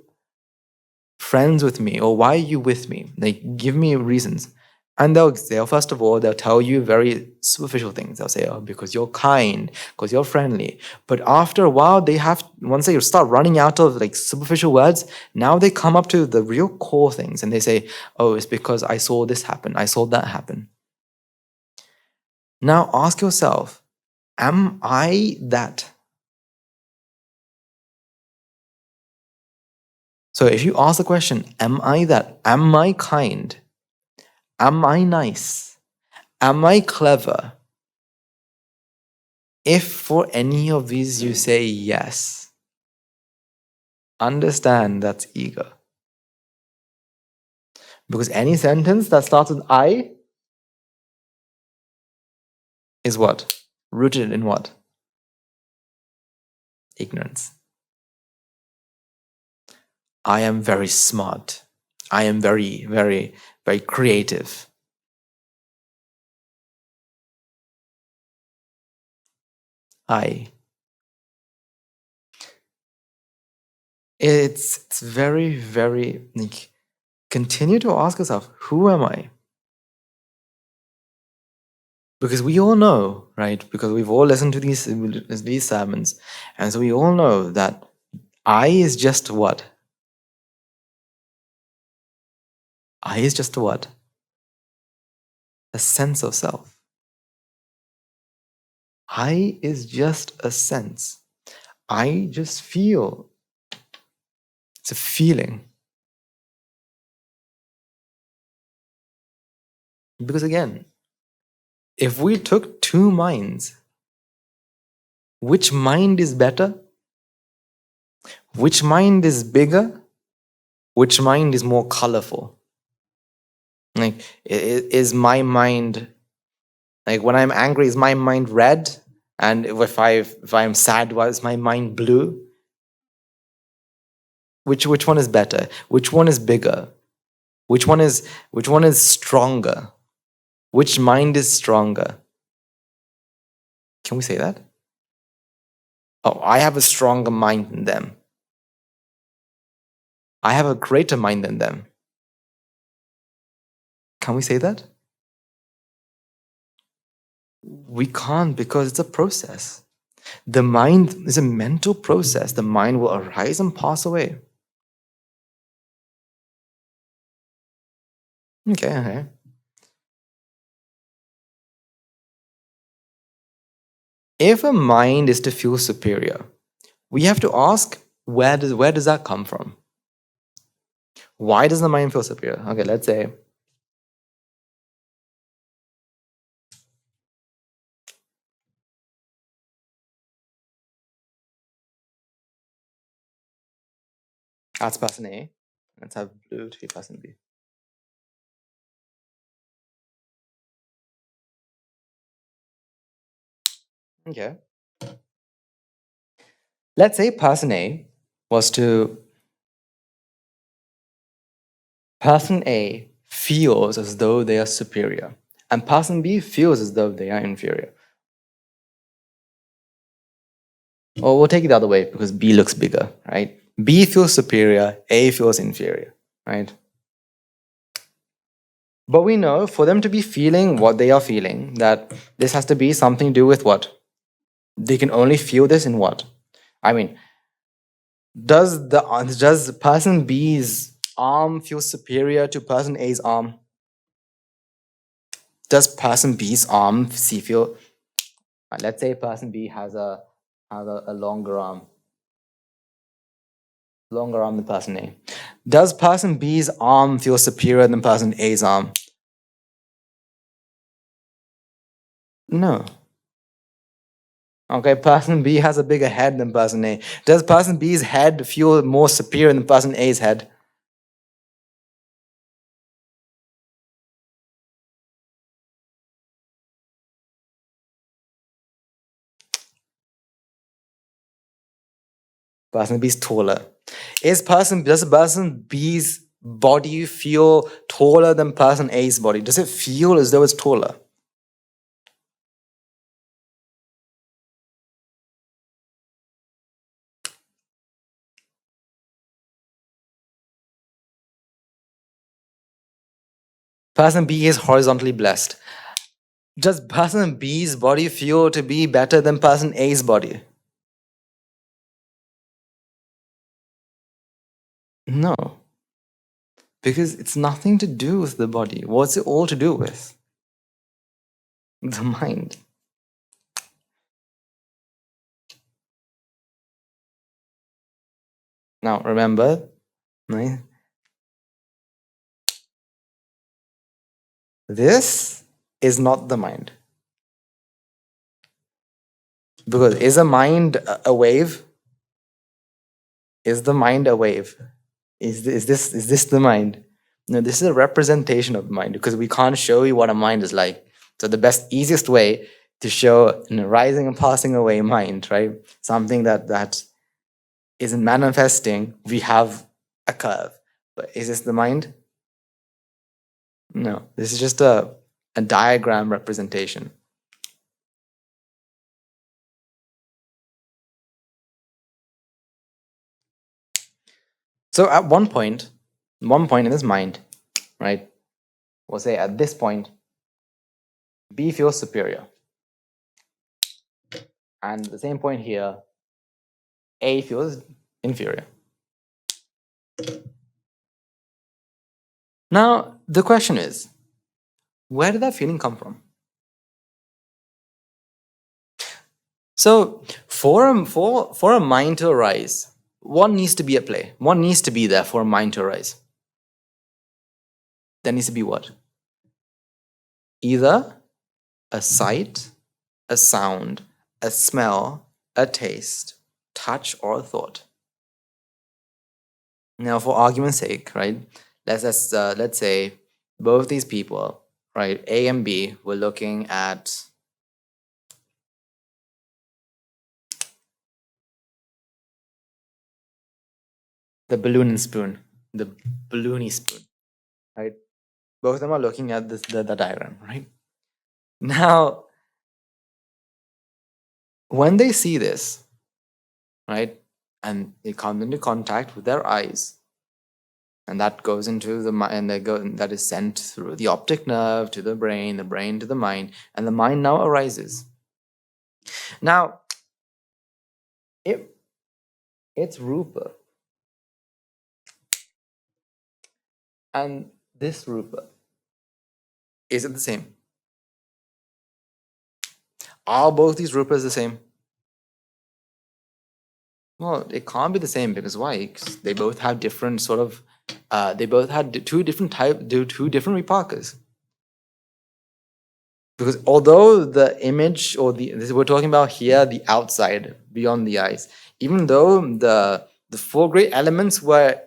Speaker 1: friends with me, or why are you with me? Like, give me reasons. And they'll first of all, they'll tell you very superficial things. They'll say, because you're kind, because you're friendly. But after a while, once they start running out of like superficial words, now they come up to the real core things and they say, it's because I saw this happen, I saw that happen. Now ask yourself, am I that? So if you ask the question, am I that? Am I kind? Am I nice? Am I clever? If for any of these you say yes, understand that's ego. Because any sentence that starts with I is what? Rooted in what? Ignorance. I am very smart. I am very, very, very creative. It's very, very, continue to ask yourself, who am I? Because we all know, right? Because we've all listened to these sermons, and so we all know that I is just what? I is just a what? A sense of self. I is just a sense. I just feel. It's a feeling. Because again, if we took two minds, which mind is better? Which mind is bigger? Which mind is more colorful? Like, is my mind, like when I'm angry, is my mind red? And if I'm sad, why is my mind blue? Which one is better? Which one is bigger? Which one is stronger? Which mind is stronger? Can we say that? Oh, I have a stronger mind than them. I have a greater mind than them. Can we say that? We can't, because it's a process. The mind is a mental process. The mind will arise and pass away. Okay. If a mind is to feel superior, we have to ask, where does that come from? Why does the mind feel superior? Okay, let's say that's person A. Let's have blue to be person B. Okay. Let's say person A feels as though they are superior, and person B feels as though they are inferior. Or we'll take it the other way, because B looks bigger, right? B feels superior, A feels inferior, right? But we know for them to be feeling what they are feeling, that this has to be something to do with what? They can only feel this in what? I mean, does person B's arm feel superior to person A's arm? Does person B's arm feel? Let's say person B has a longer arm than person A. Does person B's arm feel superior than person A's arm? No. Okay, person B has a bigger head than person A. Does person B's head feel more superior than person A's head? Person B's taller. Does person B's body feel taller than person A's body? Does it feel as though it's taller? Person B is horizontally blessed. Does person B's body feel to be better than person A's body? No. Because it's nothing to do with the body. What's it all to do with? The mind. Now, remember, right? This is not the mind. Because is a mind a wave? Is the mind a wave? Is this the mind? No, this is a representation of the mind, because we can't show you what a mind is like. So the easiest way to show a rising and passing away mind, right? Something that isn't manifesting, we have a curve. But is this the mind? No, this is just a diagram representation. So at one point in this mind, right, we'll say at this point, B feels superior. And the same point here, A feels inferior. Now, the question is, where did that feeling come from? So, for a mind to arise, what needs to be at play? What needs to be there for a mind to arise? There needs to be what? Either a sight, a sound, a smell, a taste, touch, or a thought. Now, for argument's sake, right, let's say both these people, right, A and B, were looking at the balloon and spoon, the balloony spoon, right? Both of them are looking at the diagram, right? Now, when they see this, right, and it comes into contact with their eyes, and that goes into the mind, and that is sent through the optic nerve to the brain to the mind, and the mind now arises. Now, it's Rupa, and this Rupa, is it the same? Are both these Rupas the same? Well, it can't be the same, because why? 'Cause they both have different sort of, they both had two different vipakas. Because although the image, or we're talking about here, the outside, beyond the eyes, even though the four great elements were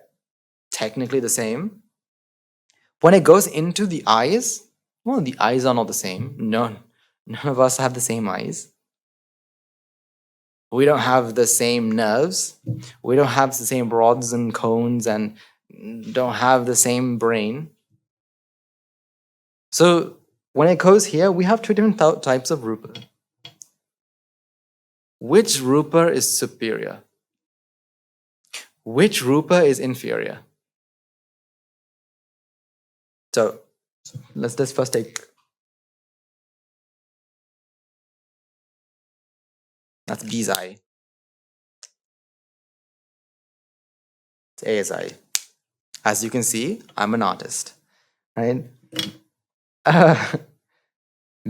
Speaker 1: technically the same, when it goes into the eyes, well, the eyes are not the same. None of us have the same eyes. We don't have the same nerves. We don't have the same rods and cones, and don't have the same brain. So when it goes here, we have two different types of Rupa. Which Rupa is superior? Which Rupa is inferior? So let's first take, that's B's eye. It's A's eye. As you can see, I'm an artist, right?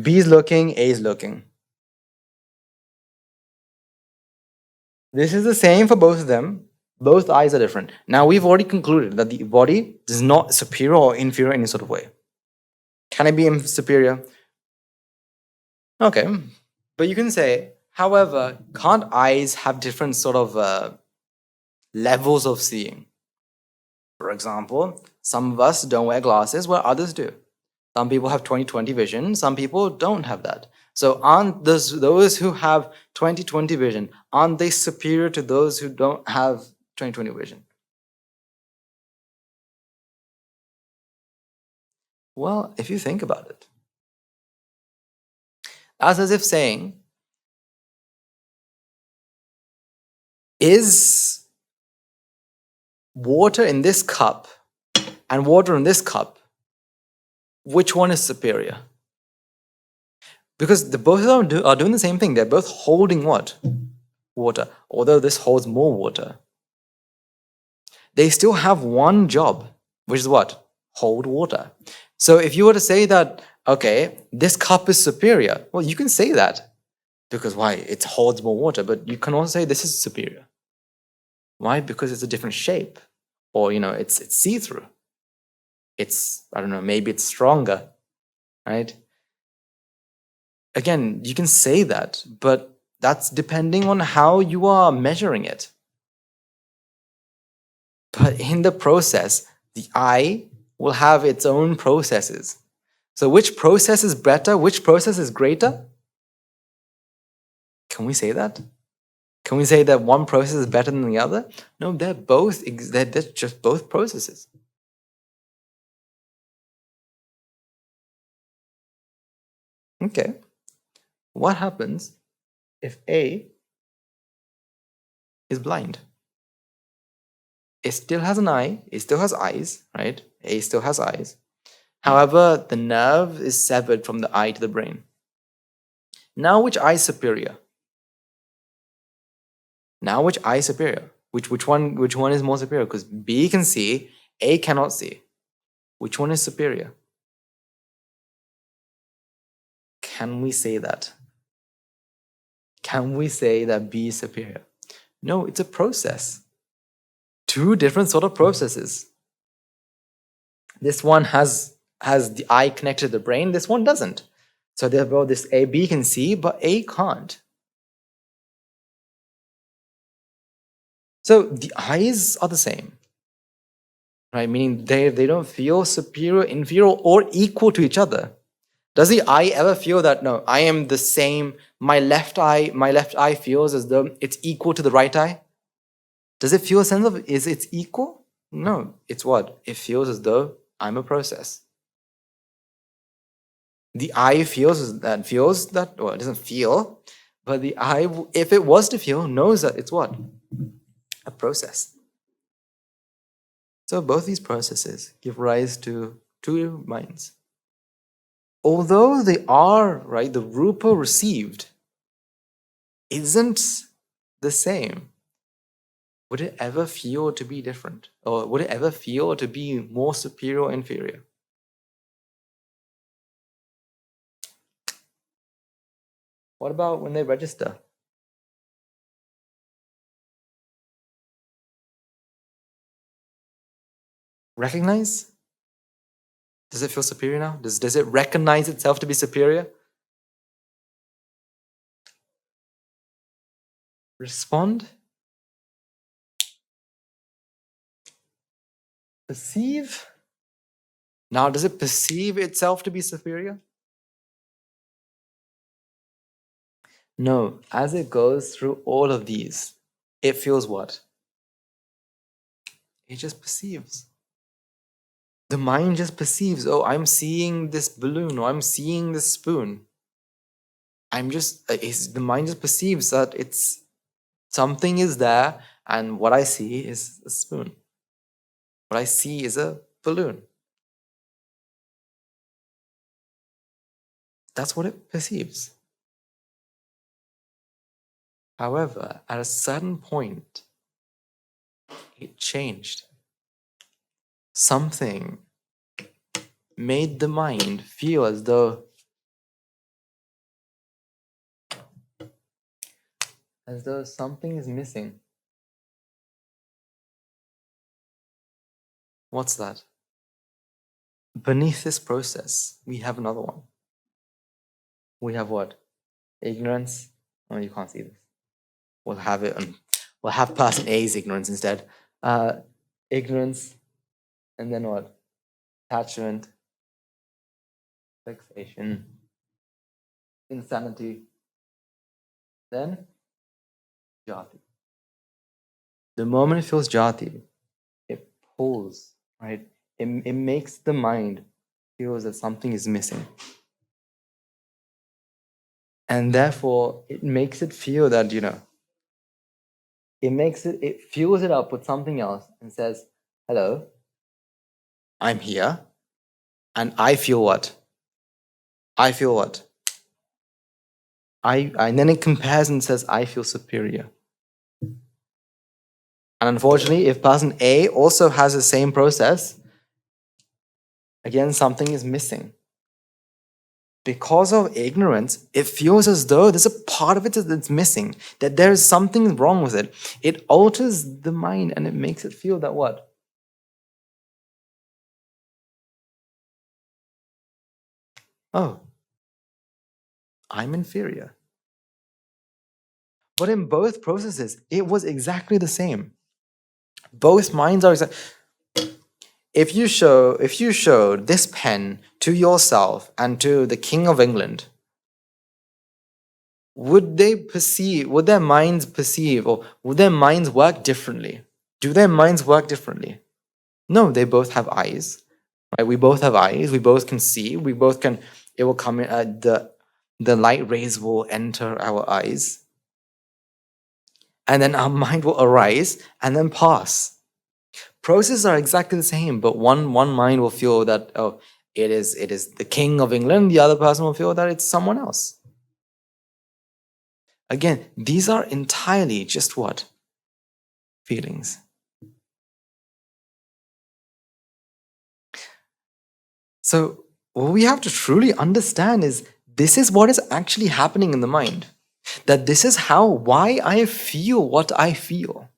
Speaker 1: B is looking, A is looking. This is the same for both of them. Both eyes are different. Now, we've already concluded that the body is not superior or inferior in any sort of way. Can it be superior? Okay. But you can say, however, can't eyes have different sort of levels of seeing? For example, some of us don't wear glasses where others do. Some people have 20/20 vision, some people don't have that. So aren't those who have 20/20 vision, aren't they superior to those who don't have 20/20 vision? Well, if you think about it, that's as if saying, is water in this cup and water in this cup, which one is superior? Because both of them are doing the same thing. They're both holding what? Water. Although this holds more water, they still have one job, which is what? Hold water. So if you were to say that, okay, this cup is superior, well, you can say that. Because why? It holds more water. But you can also say this is superior. Why? Because it's a different shape. Or, it's see-through. It's, I don't know, maybe it's stronger, right? Again, you can say that, but that's depending on how you are measuring it. But in the process, the eye will have its own processes. So which process is better? Which process is greater? Can we say that? Can we say that one process is better than the other? No, they're just both processes. Okay. What happens if A is blind? It still has an eye, it still has eyes, right? A still has eyes. However, the nerve is severed from the eye to the brain. Now, which eye is superior? Now, which eye is superior? Which one is more superior? Because B can see, A cannot see. Which one is superior? Can we say that? Can we say that B is superior? No, it's a process. Two different sort of processes. This one has the eye connected to the brain, this one doesn't. So therefore, this B can see, but A can't. So the eyes are the same, right? Meaning they don't feel superior, inferior, or equal to each other. Does the eye ever feel that, no, I am the same, my left eye feels as though it's equal to the right eye? Does it feel a sense of, is it equal? No, it's what? It feels as though I'm a process. The I feels that, well, it doesn't feel, but the I, if it was to feel, knows that it's what? A process. So both these processes give rise to two minds. Although they are, right, the rupa received isn't the same, would it ever feel to be different? Or would it ever feel to be more superior or inferior? What about when they register? Recognize? Does it feel superior now? Does it recognize itself to be superior? Respond? Perceive? Now, does it perceive itself to be superior? No. As it goes through all of these, it feels what? It just perceives. The mind just perceives, oh, I'm seeing this balloon, or I'm seeing this spoon. The mind just perceives that it's something is there, and what I see is a spoon. What I see is a balloon. That's what it perceives. However, at a certain point, it changed. Something made the mind feel as though something is missing. What's that? Beneath this process, we have another one. We have what? Ignorance. Oh, you can't see this. We'll have it on. We'll have person A's ignorance instead. Ignorance, and then what? Attachment, fixation, insanity. Then jati. The moment it feels jati, it pulls, right? It makes the mind feel that something is missing. And therefore, it makes it feel that, it fuels it up with something else and says, hello, I'm here, and I feel what? I feel what? And then it compares and says, I feel superior. And unfortunately, if person A also has the same process, again, something is missing. Because of ignorance, it feels as though there's a part of it that's missing, that there is something wrong with it. It alters the mind and it makes it feel that what? Oh, I'm inferior. But in both processes, it was exactly the same. Both minds are exactly. If you showed this pen to yourself and to the King of England, would their minds perceive, or would their minds work differently? Do their minds work differently? No, they both have eyes. Right? We both have eyes. We both can see. It will come in, the light rays will enter our eyes. And then our mind will arise and then pass. Processes are exactly the same, but one mind will feel that, oh, it is the King of England. The other person will feel that it's someone else. Again, these are entirely just what? Feelings. So what we have to truly understand is this is what is actually happening in the mind. That this is why I feel what I feel.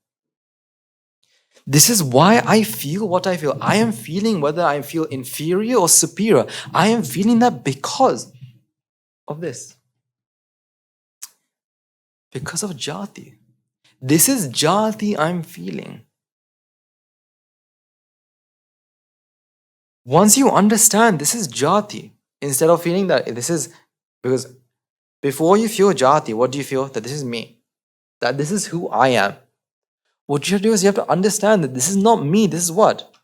Speaker 1: This is why I feel what I feel. I am feeling whether I feel inferior or superior. I am feeling that because of this. Because of jati. This is jati I'm feeling. Once you understand this is jati, instead of feeling that this is, because before you feel jati, what do you feel? That this is me. That this is who I am. What you have to do is you have to understand that this is not me, this is what?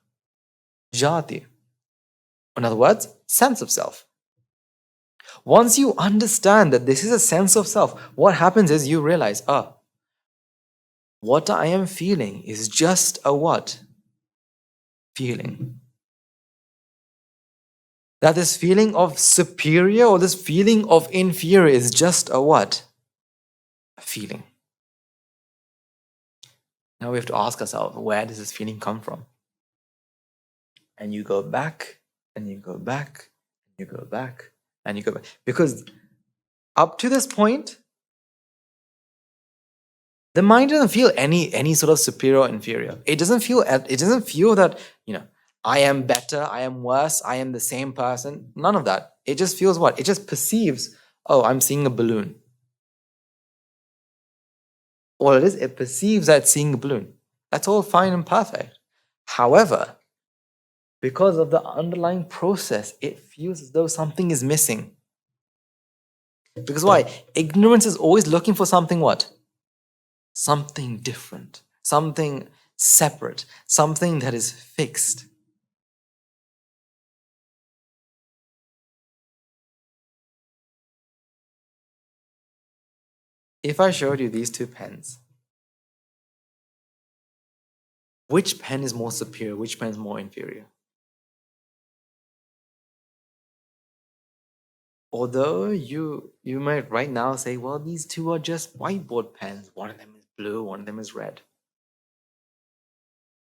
Speaker 1: Jati. In other words, sense of self. Once you understand that this is a sense of self, what happens is you realize, what I am feeling is just a what? Feeling. That this feeling of superior or this feeling of inferior is just a what? A feeling. Now we have to ask ourselves, where does this feeling come from? And you go back, and you go back, and you go back, and you go back. Because up to this point, the mind doesn't feel any sort of superior or inferior. It doesn't feel that, I am better, I am worse, I am the same person. None of that. It just feels what? It just perceives, I'm seeing a balloon. All it is, it perceives that it's seeing a balloon. That's all fine and perfect. However, because of the underlying process, it feels as though something is missing. Because why? Ignorance is always looking for something what? Something different, something separate, something that is fixed. If I showed you these two pens, which pen is more superior? Which pen is more inferior? Although you might right now say, well, these two are just whiteboard pens. One of them is blue, one of them is red.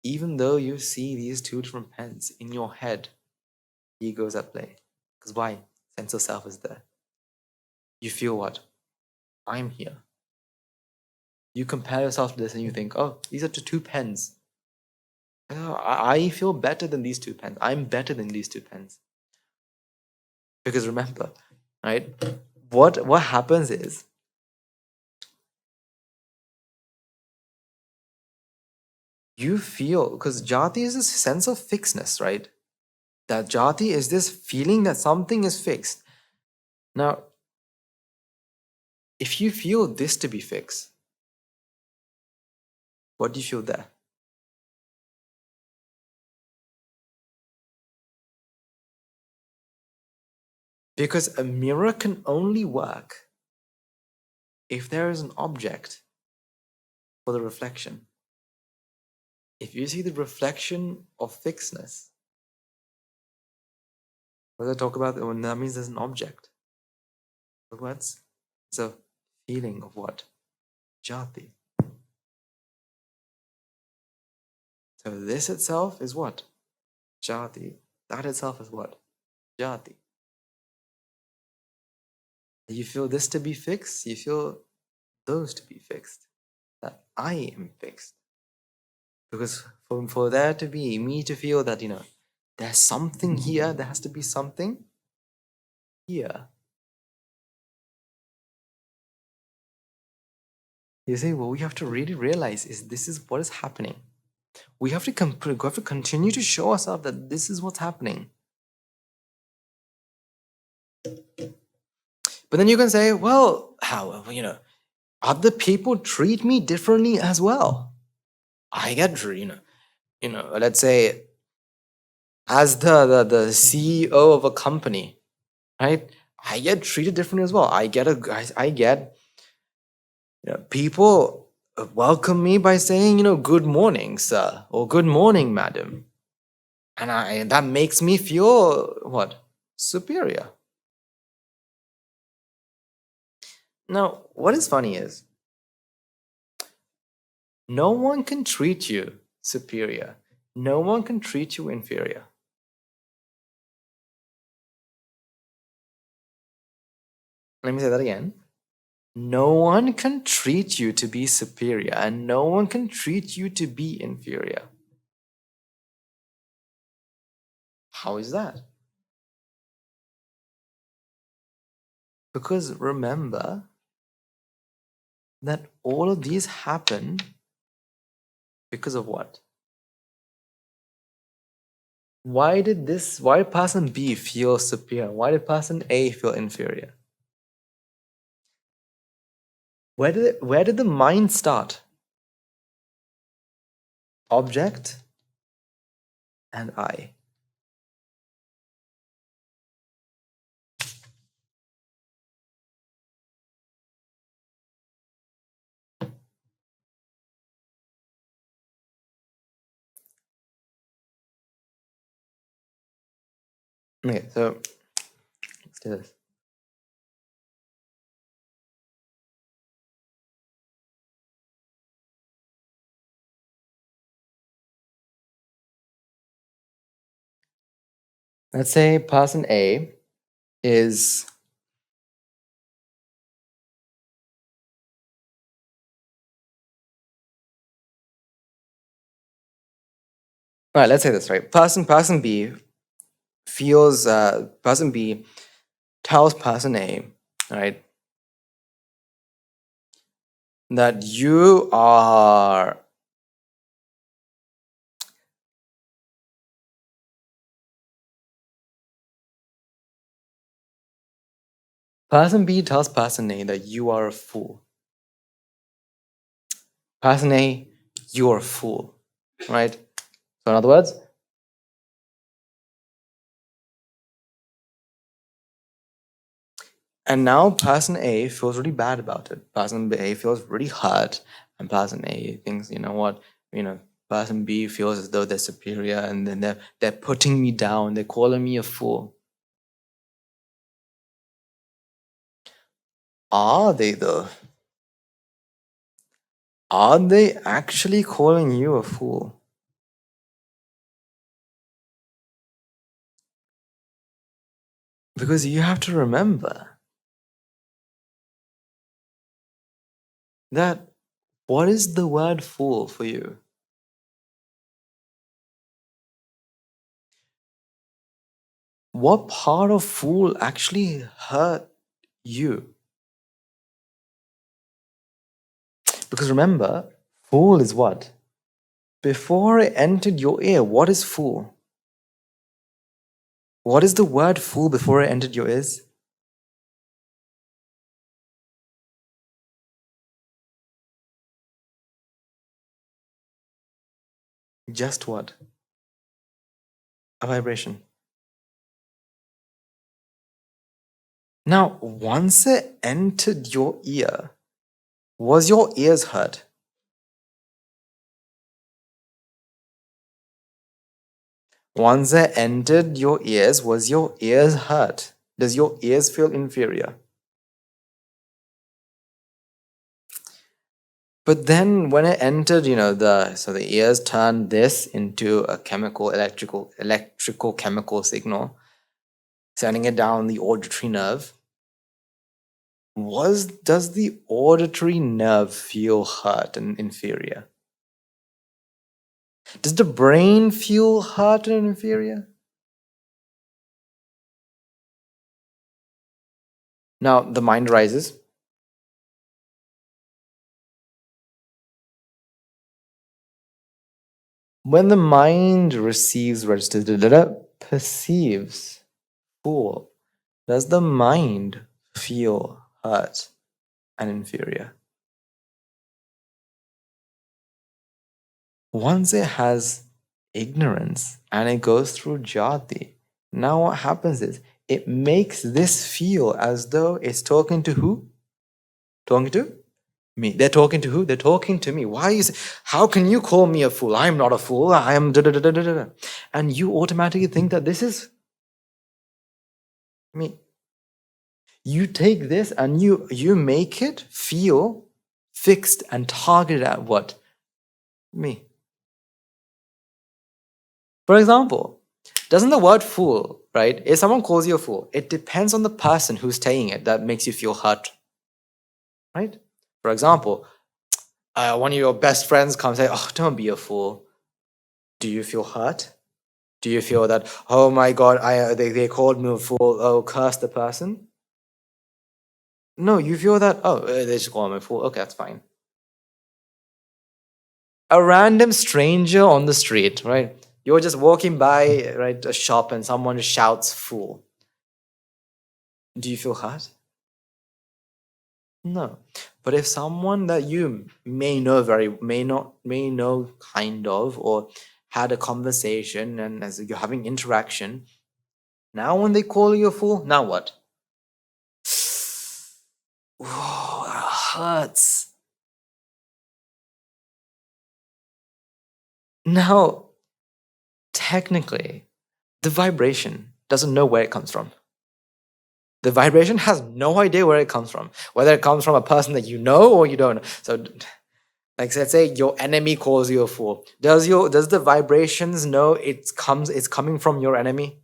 Speaker 1: Even though you see these two different pens in your head, ego's at play. Because why? Sense of self is there. You feel what? I'm here. You compare yourself to this and you think, these are the two pens. I feel better than these two pens. I'm better than these two pens. Because remember, right? What happens is, you feel, because jati is this sense of fixedness, right? That jati is this feeling that something is fixed. Now, if you feel this to be fixed, what do you feel there? Because a mirror can only work if there is an object for the reflection. If you see the reflection of fixedness, what I talk about, that means there's an object. In other words, it's a feeling of what? Jati. So this itself is what? Jati. That itself is what? Jati. You feel this to be fixed, you feel those to be fixed. That I am fixed. Because for there to be, me to feel that, there's something here, there has to be something here. You say, well, we have to really realize this is what is happening. We have to continue to show ourselves that this is what's happening. But then you can say, well, how, other people treat me differently as well. I get, let's say, as the CEO of a company, right? I get treated differently as well. I get people welcome me by saying, good morning, sir, or good morning, madam. And that makes me feel what? Superior. Now, what is funny is, no one can treat you superior. No one can treat you inferior. Let me say that again. No one can treat you to be superior, and no one can treat you to be inferior. How is that? Because remember that all of these happen because of what? Why did person B feel superior? Why did person A feel inferior? Where did the mind start? object, and I. Okay, so let's do this. Let's say person A is right. Let's say this, right. Person B feels person B tells person A, right, that you are person B tells person A that you are a fool. Person A, you're a fool, right? So in other words, and now person A feels really bad about it. Person A feels really hurt, and person A thinks, you know what, person B feels as though they're superior, and then they're putting me down. They're calling me a fool. Are they though? Are they actually calling you a fool? Because you have to remember that what is the word fool for you? What part of fool actually hurt you? Because remember, fool is what? Before it entered your ear, what is fool? What is the word fool before it entered your ears? Just what? A vibration. Now, once it entered your ear, was your ears hurt? Once it entered your ears, was your ears hurt? Does your ears feel inferior? But then when it entered, so the ears turned this into a electrical chemical signal, sending it down the auditory nerve. Does the auditory nerve feel hurt and inferior? Does the brain feel hurt and inferior? Now the mind rises. When the mind receives, registers, perceives, fool, does the mind feel hurt and inferior? Once it has ignorance and it goes through jati, now what happens is it makes this feel as though it's talking to who? Talking to me. They're talking to who? They're talking to me. How can you call me a fool? I'm not a fool. I am da da da da da da. And you automatically think that this is me. You take this and you make it feel fixed and targeted at what? Me. For example, doesn't the word fool, right? If someone calls you a fool, it depends on the person who's saying it that makes you feel hurt, right? For example, one of your best friends comes and say, "Oh, don't be a fool." Do you feel hurt? Do you feel that, oh my God, they called me a fool, oh, curse the person? No, you feel that, oh, they just call me a fool, okay, that's fine. A random stranger on the street, right? You're just walking by, right, a shop and someone shouts fool. Do you feel hurt? No. But if someone that you may know kind of, or had a conversation, and as you're having interaction, now when they call you a fool, now what? Oh, that hurts. Now, technically, the vibration doesn't know where it comes from. The vibration has no idea where it comes from, whether it comes from a person that you know or you don't know. So, like, let's say your enemy calls you a fool. Does the vibrations know it's coming from your enemy?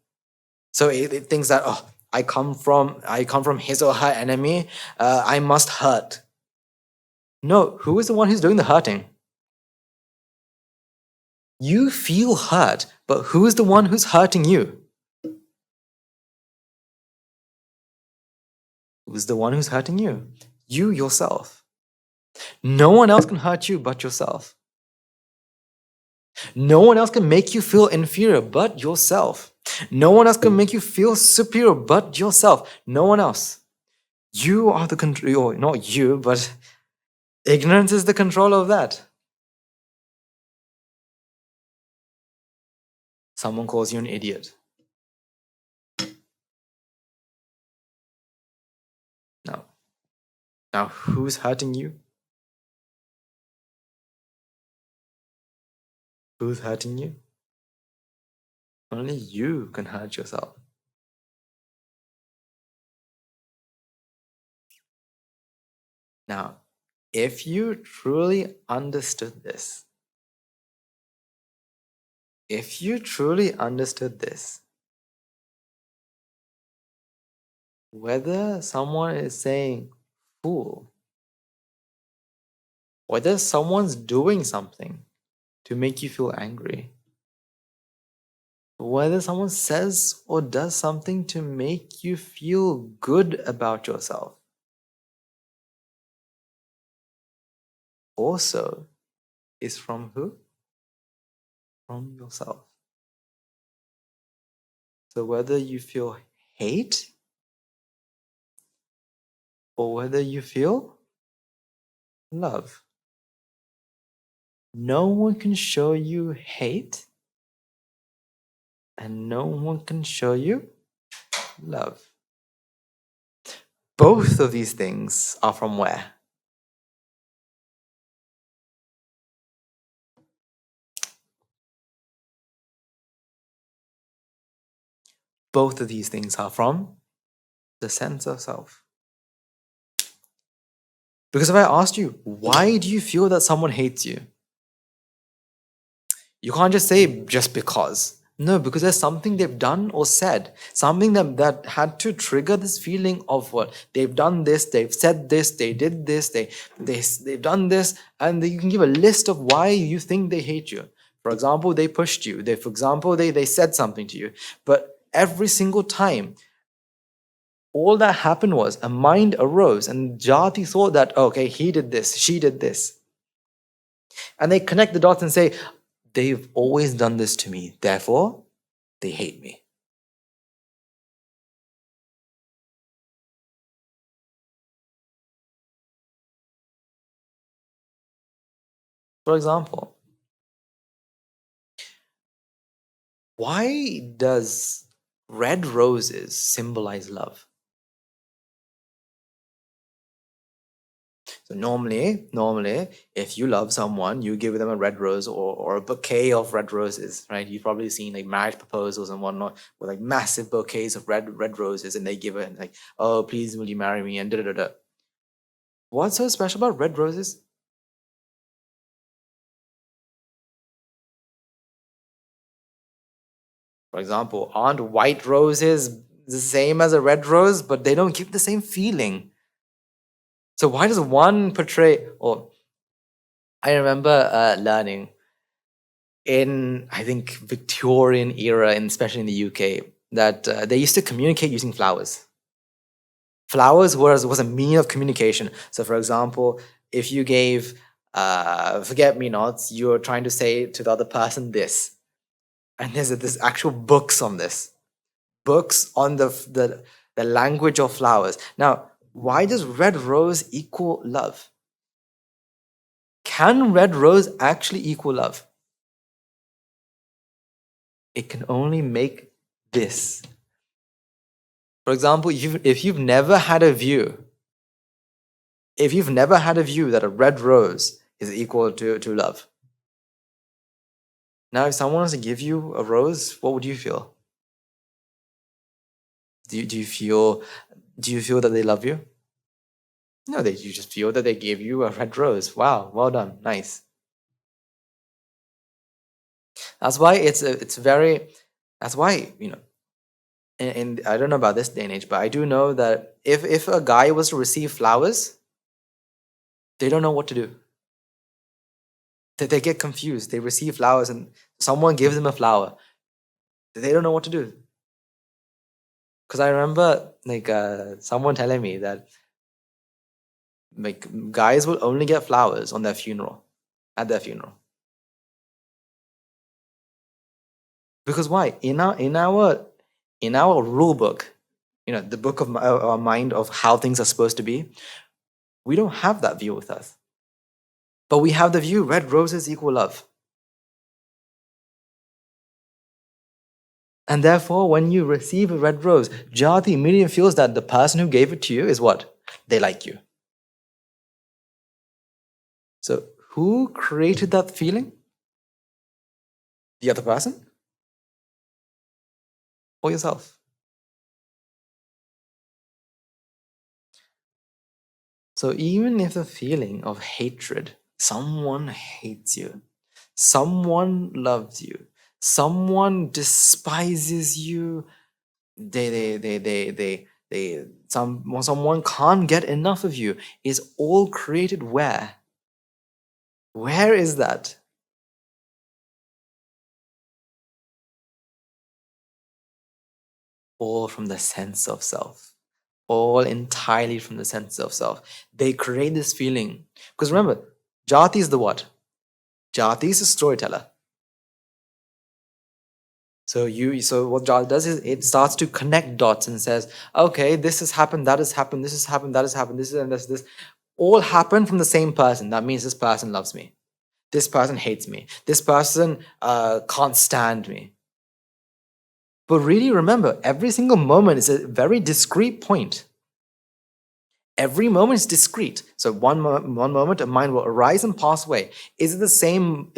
Speaker 1: So it thinks that, oh, I come from his or her enemy. I must hurt. No, who is the one who's doing the hurting? You feel hurt, but who is the one who's hurting you? Who's the one who's hurting you? You yourself. No one else can hurt you but yourself. No one else can make you feel inferior but yourself. No one else can make you feel superior but yourself. No one else. You are the control, not you, but ignorance is the control of that. Someone calls you an idiot. Now who's hurting you? Who's hurting you? Only you can hurt yourself. Now, if you truly understood this, whether someone is saying fool, whether someone's doing something to make you feel angry, whether someone says or does something to make you feel good about yourself, also is from who? From yourself. So whether you feel hate or whether you feel love, no one can show you hate and no one can show you love. Both of these things are from where? Both of these things are from the sense of self. Because if I asked you, why do you feel that someone hates you? You can't just say just because. No, because there's something they've done or said, something that had to trigger this feeling of what they've done this, they've said this, they did this, they've done this, and you can give a list of why you think they hate you. For example, they pushed you. They said something to you. But every single time, all that happened was a mind arose and Jati thought that, okay, he did this, she did this. And they connect the dots and say, they've always done this to me, therefore, they hate me. For example, why does red roses symbolize love? So normally, if you love someone, you give them a red rose or a bouquet of red roses, right? You've probably seen like marriage proposals and whatnot with like massive bouquets of red roses, and they give it like, oh, please will you marry me, and da da da. What's so special about red roses? For example, aren't white roses the same as a red rose, but they don't give the same feeling? So why does one portray, or I remember learning in, I think, Victorian era, and especially in the UK, that they used to communicate using flowers. Flowers was a means of communication. So for example, if you gave forget-me-nots, you're trying to say to the other person this. And there's actual books on this. Books on the language of flowers. Now, why does red rose equal love? Can red rose actually equal love? It can only make this. For example, if you've never had a view, that a red rose is equal to love. Now, if someone wants to give you a rose, what would you feel? Do you feel that they love you? No, you just feel that they gave you a red rose. Wow, well done, nice. That's why that's why, and I don't know about this day and age, but I do know that if a guy was to receive flowers, they don't know what to do. They get confused. They receive flowers and someone gives them a flower. They don't know what to do. Because I remember someone telling me that guys will only get flowers on their funeral, at their funeral. Because why? In our rule book, the book of our mind of how things are supposed to be, we don't have that view with us. But we have the view, red roses equal love. And therefore, when you receive a red rose, Jati immediately feels that the person who gave it to you is what? They like you. So who created that feeling? The other person? Or yourself? So even if the feeling of hatred, someone hates you, someone loves you, someone despises you, someone can't get enough of you, is all created where? Where is that? All from the sense of self. All entirely from the sense of self. They create this feeling. Because remember, Jati is the what? Jati is a storyteller. So what Jati does is it starts to connect dots and says, okay, this has happened, that has happened, this has happened, that has happened, this and this. All happened from the same person. That means this person loves me. This person hates me. This person can't stand me. But really remember, every single moment is a very discrete point. Every moment is discrete. So one moment a mind will arise and pass away. Is it the same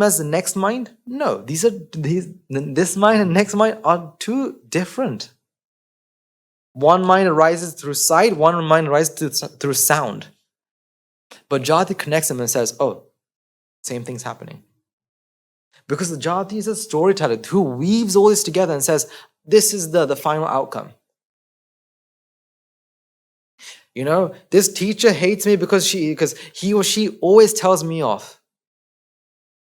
Speaker 1: as the next mind? No. This mind and next mind are two different. One mind arises through sight, one mind arises through sound. But Jati connects them and says, oh, same thing's happening. Because the Jati is a storyteller who weaves all this together and says, this is the final outcome. This teacher hates me because he or she always tells me off.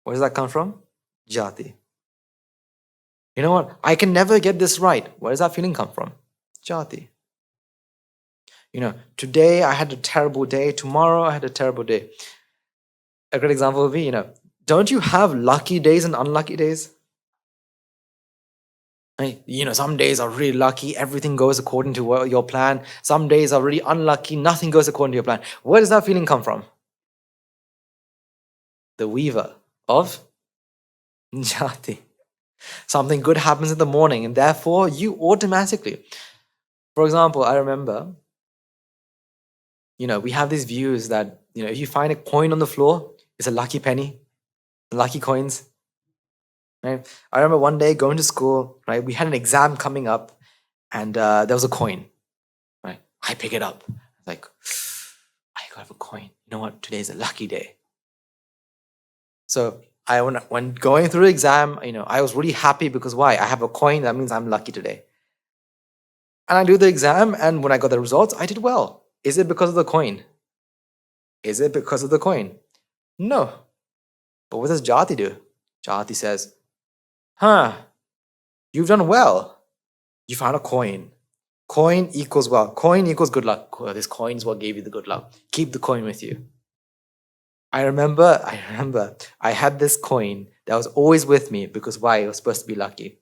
Speaker 1: Where does that come from? Jati. You know what? I can never get this right. Where does that feeling come from? Jati. Today I had a terrible day. Tomorrow I had a terrible day. A great example would be, don't you have lucky days and unlucky days? Some days are really lucky, everything goes according to your plan. Some days are really unlucky, nothing goes according to your plan. Where does that feeling come from? The weaver of Jati. Something good happens in the morning, and therefore you automatically. For example, I remember, we have these views that, if you find a coin on the floor, it's a lucky penny, lucky coins. Right? I remember one day going to school, right? We had an exam coming up and there was a coin, right? I pick it up. Like, I got a coin. You know what? Today is a lucky day. So when going through the exam, I was really happy because why? I have a coin. That means I'm lucky today. And I do the exam, and when I got the results, I did well. Is it because of the coin? Is it because of the coin? No. But what does Jati do? Jati says, you've done well. You found a coin. Coin equals well. Coin equals good luck. This coin is what gave you the good luck. Keep the coin with you. I remember I had this coin that was always with me because why? It was supposed to be lucky.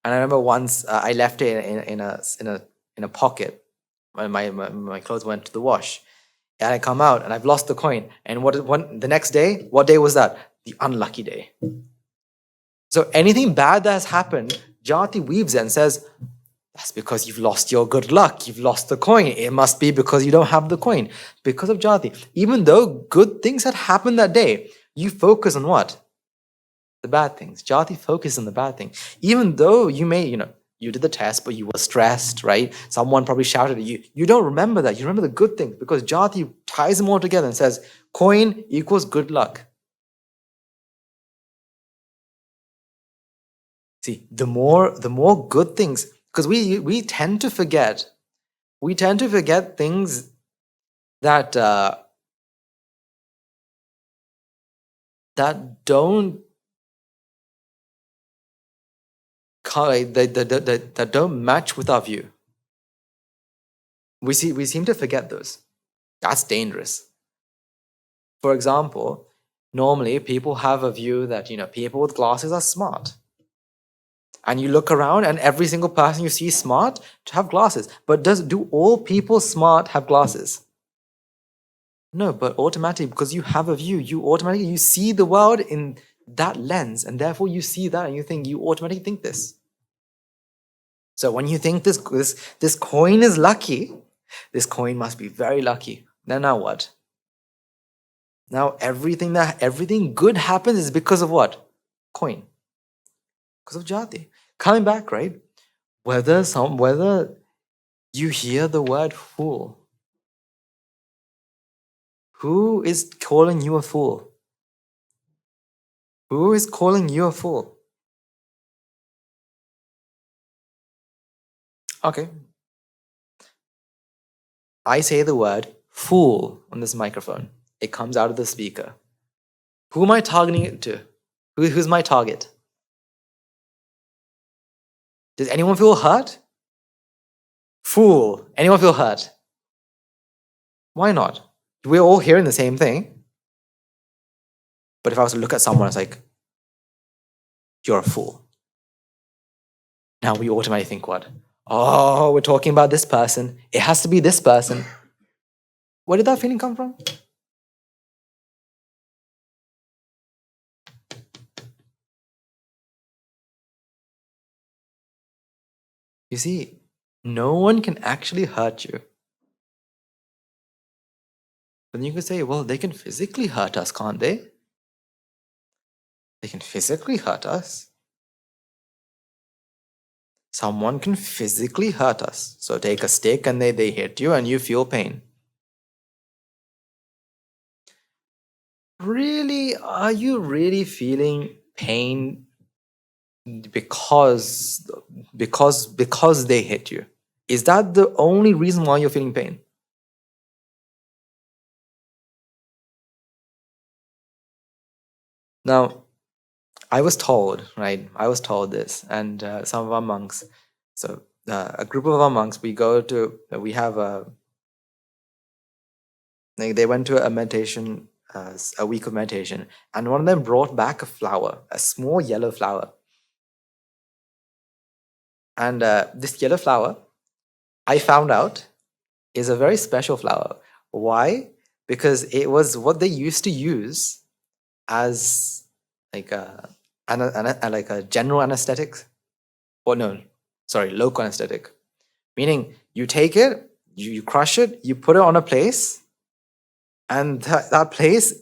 Speaker 1: And I remember once I left it in in a pocket when my clothes went to the wash. And I come out and I've lost the coin. And the next day, what day was that? The unlucky day. So anything bad that has happened, Jati weaves it and says, that's because you've lost your good luck. You've lost the coin. It must be because you don't have the coin. Because of Jati. Even though good things had happened that day, you focus on what? The bad things. Jati focuses on the bad thing. Even though you may, you did the test, but you were stressed, right? Someone probably shouted at you. You don't remember that. You remember the good things because Jati ties them all together and says, coin equals good luck. See, the more good things, because we tend to forget things that that don't that don't match with our view. We seem to forget those. That's dangerous. For example, normally people have a view that people with glasses are smart. And you look around and every single person you see smart to have glasses. But do all people smart have glasses? No, but automatically, because you have a view, you see the world in that lens, and therefore you see that and you automatically think this. So when you think this coin is lucky, this coin must be very lucky. Now what? Now everything good happens is because of what? Coin. Because of Jati. Coming back, right? Whether you hear the word fool. Who is calling you a fool? Who is calling you a fool? Okay. I say the word fool on this microphone. It comes out of the speaker. Who am I targeting it to? Who's my target? Does anyone feel hurt? Fool. Anyone feel hurt? Why not? We're all hearing the same thing. But if I was to look at someone, it's like, you're a fool. Now we automatically think what? Oh, we're talking about this person. It has to be this person. Where did that feeling come from? You see, no one can actually hurt you. But you could say, well, they can physically hurt us, can't they? They can physically hurt us. Someone can physically hurt us. So take a stick and they hit you and you feel pain. Really, are you really feeling pain because they hit you? Is that the only reason why you're feeling pain? Now, I was told this, and some of our monks, so a group of our monks, they went to a meditation, a week of meditation, and one of them brought back a flower, a small yellow flower. And this yellow flower, I found out, is a very special flower. Why? Because it was what they used to use as like a general anesthetic, local anesthetic. Meaning you take it, you crush it, you put it on a place, and that place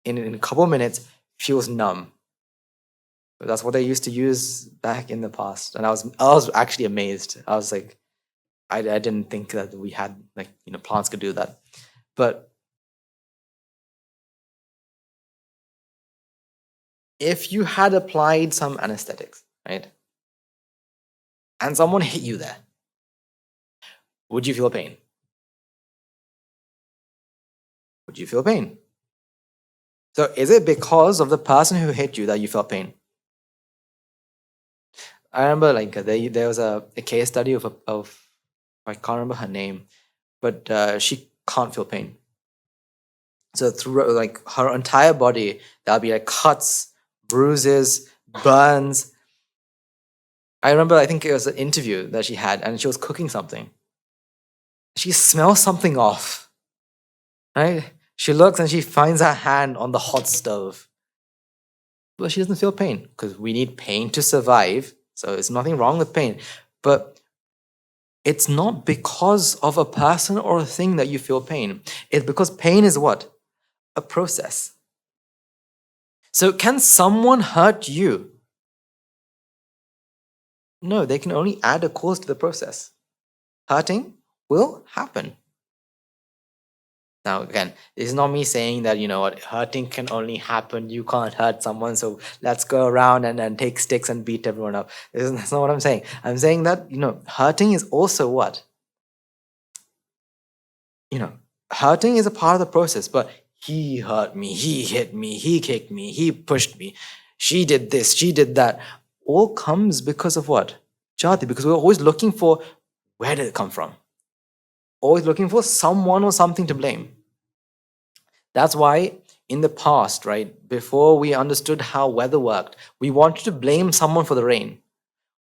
Speaker 1: in a couple of minutes feels numb. But that's what they used to use back in the past, and I was actually amazed. I was like, I didn't think that we had plants could do that, but. If you had applied some anesthetics, right, and someone hit you there, would you feel pain? Would you feel pain? So is it because of the person who hit you that you felt pain? I remember there was a case study of I can't remember her name, but she can't feel pain. So through her entire body, there'll be cuts, bruises, burns. I remember, I think it was an interview that she had, and she was cooking something. She smells something off, right? She looks and she finds her hand on the hot stove. But she doesn't feel pain because we need pain to survive. So there's nothing wrong with pain. But it's not because of a person or a thing that you feel pain. It's because pain is what? A process. So can someone hurt you? No, they can only add a cause to the process. Hurting will happen. Now, again, this is not me saying that, what, hurting can only happen. You can't hurt someone, so let's go around and take sticks and beat everyone up. That's not what I'm saying. I'm saying that, hurting is also what? Hurting is a part of the process, but he hurt me, he hit me, he kicked me, he pushed me, she did this, she did that. All comes because of what? Jati, because we're always looking for where did it come from? Always looking for someone or something to blame. That's why in the past, right, before we understood how weather worked, we wanted to blame someone for the rain.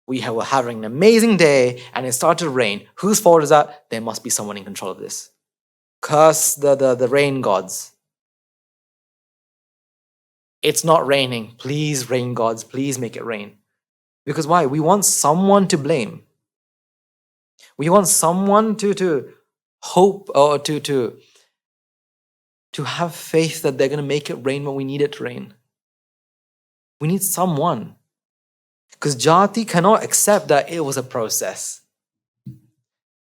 Speaker 1: We were having an amazing day and it started to rain. Whose fault is that? There must be someone in control of this. Curse the rain gods. It's not raining. Please, rain gods, please make it rain. Because why? We want someone to blame. We want someone to hope or to have faith that they're going to make it rain when we need it to rain. We need someone. Because Jati cannot accept that it was a process.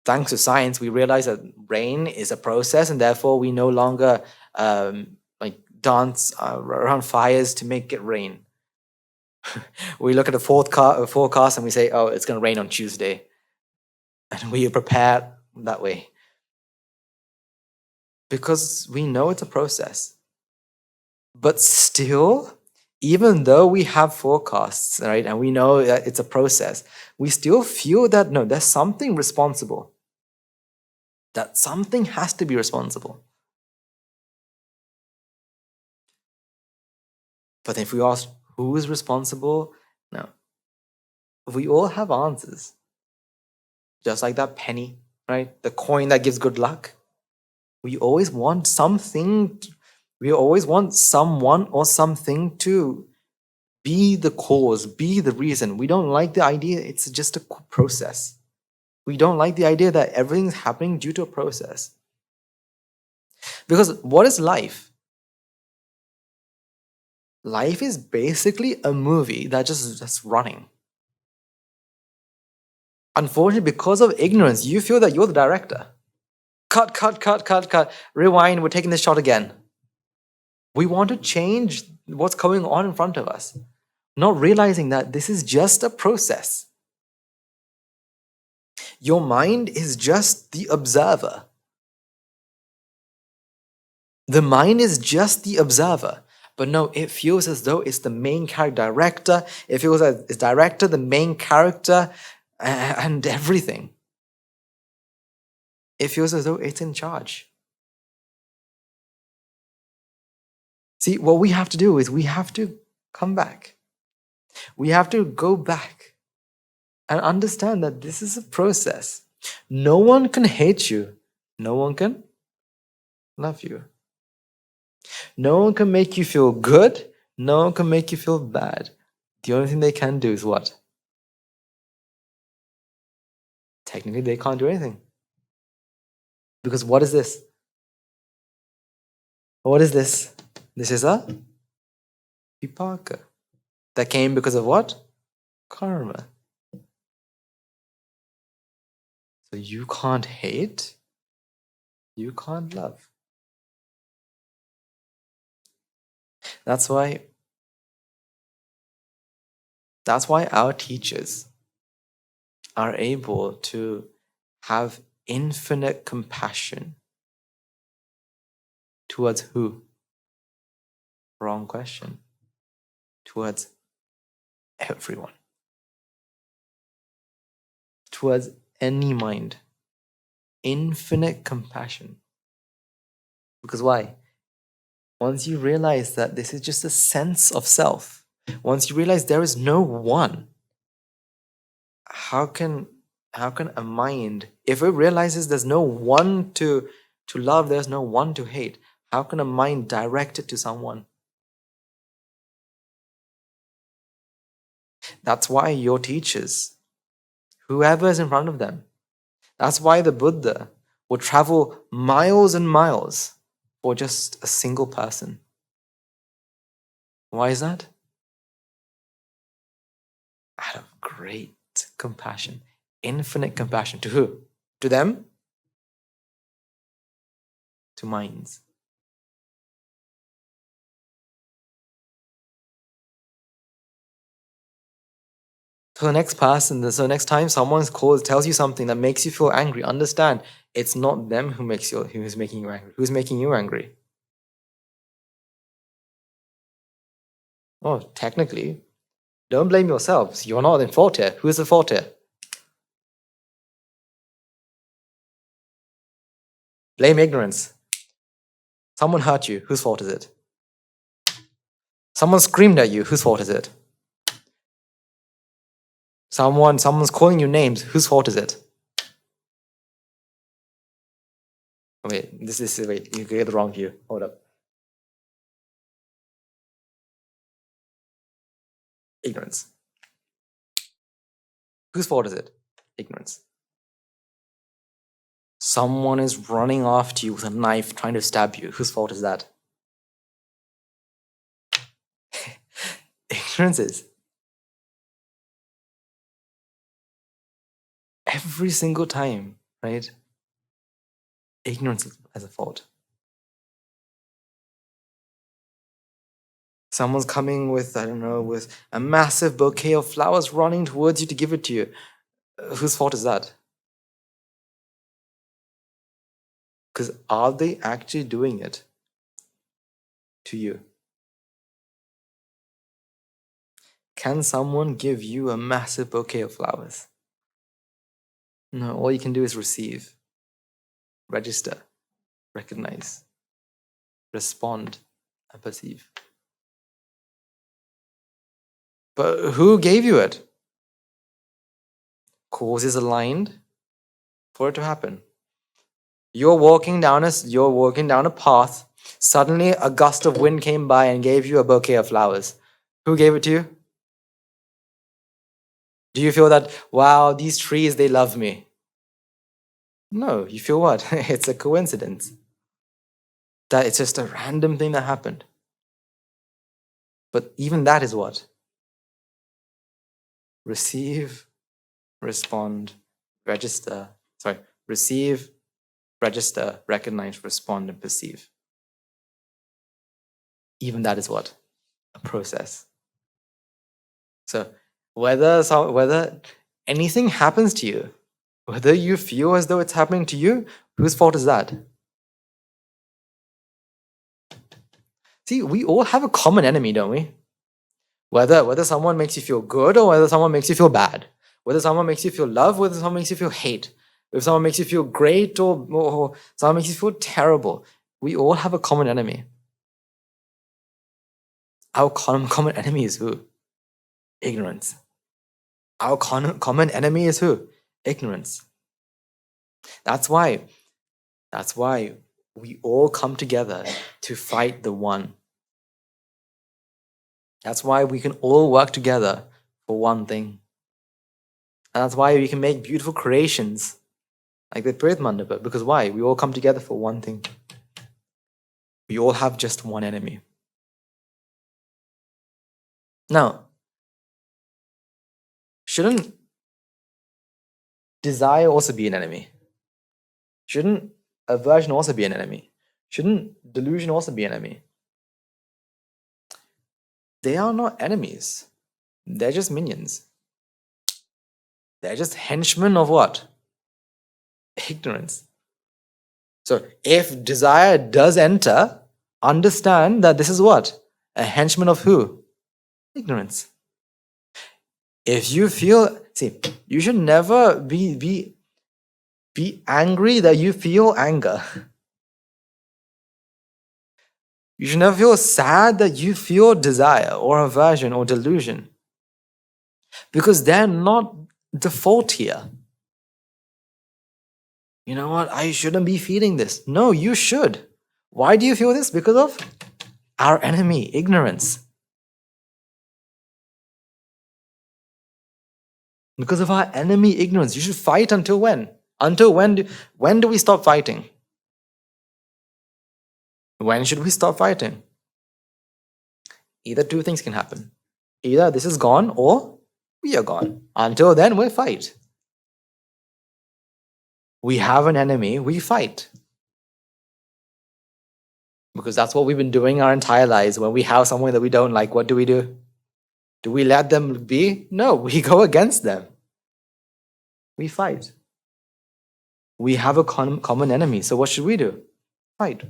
Speaker 1: Thanks to science, we realize that rain is a process, and therefore we no longer dance around fires to make it rain. We look at the forecast and we say, oh, it's going to rain on Tuesday. And we are prepared that way. Because we know it's a process. But still, even though we have forecasts, right, and we know that it's a process, we still feel that, no, there's something responsible. That something has to be responsible. But if we ask who is responsible, no. We all have answers. Just like that penny, right? The coin that gives good luck. We always want something, we always want someone or something to be the cause, be the reason. We don't like the idea it's just a process. We don't like the idea that everything's happening due to a process. Because what is life? Life is basically a movie that's running. Unfortunately, because of ignorance, you feel that you're the director. Cut. Rewind, we're taking this shot again. We want to change what's going on in front of us, not realizing that this is just a process. Your mind is just the observer. The mind is just the observer. But no, it feels as though it's the main character director. It feels like it's director, the main character, and everything. It feels as though it's in charge. See, what we have to do is we have to come back. We have to go back and understand that this is a process. No one can hate you. No one can love you. No one can make you feel good. No one can make you feel bad. The only thing they can do is what? Technically, they can't do anything. Because what is this? What is this? This is a vipaka. That came because of what? Karma. So you can't hate. You can't love. That's why our teachers are able to have infinite compassion towards who? Wrong question. Towards everyone. Towards any mind. Infinite compassion. Because why? Once you realize that this is just a sense of self, once you realize there is no one, how can How can a mind, if it realizes there's no one to love, there's no one to hate, how can a mind direct it to someone? That's why your teachers, whoever is in front of them, that's why the Buddha would travel miles and miles for just a single person. Why is that? Out of great compassion, infinite compassion. To who? To them? To minds. So the next person, so next time someone tells you something that makes you feel angry, understand it's not them who's making you angry. Who's making you angry? Oh, technically, don't blame yourselves. You're not in fault here. Who's the fault here? Blame ignorance. Someone hurt you. Whose fault is it? Someone screamed at you. Whose fault is it? Someone's calling you names. Whose fault is it? Wait, wait, you get the wrong view. Hold up. Ignorance. Whose fault is it? Ignorance. Someone is running after you with a knife trying to stab you. Whose fault is that? Ignorance is. Every single time, right? Ignorance has a fault. Someone's coming with, I don't know, with a massive bouquet of flowers running towards you to give it to you. Whose fault is that? Because are they actually doing it to you? Can someone give you a massive bouquet of flowers? No, all you can do is receive, register, recognize, respond, and perceive. But who gave you it? Cause is aligned for it to happen. You're walking down a path. Suddenly, a gust of wind came by and gave you a bouquet of flowers. Who gave it to you? Do you feel that, wow, these trees, they love me? No, you feel what? It's a coincidence. That it's just a random thing that happened. But even that is what? Receive, respond, register. Sorry, receive, register, recognize, respond, and perceive. Even that is what? A process. So whether anything happens to you, whether you feel as though it's happening to you, whose fault is that? See, we all have a common enemy, don't we? Whether someone makes you feel good or whether someone makes you feel bad, whether someone makes you feel love, whether someone makes you feel hate, if someone makes you feel great or someone makes you feel terrible, we all have a common enemy. Our common enemy is who? Ignorance. Our common enemy is who? Ignorance. That's why we all come together to fight the one. That's why we can all work together for one thing. And that's why we can make beautiful creations like the Prith Mandapa. Because why? We all come together for one thing. We all have just one enemy. Now, shouldn't desire also be an enemy? Shouldn't aversion also be an enemy? Shouldn't delusion also be an enemy? They are not enemies. They're just minions. They're just henchmen of what? Ignorance. So if desire does enter, understand that this is what? A henchman of who? Ignorance. If you feel, see, you should never be angry that you feel anger. You should never feel sad that you feel desire or aversion or delusion. Because they're not the fault here. You know what? I shouldn't be feeling this. No, you should. Why do you feel this? Because of our enemy, ignorance. Because of our enemy, ignorance. You should fight until when? Until when do we stop fighting? When should we stop fighting? Either two things can happen. Either this is gone or we are gone. Until then, we fight. We have an enemy, we fight. Because that's what we've been doing our entire lives. When we have someone that we don't like, what do? Do we let them be? No, we go against them. We fight. We have a common enemy. So what should we do? Fight.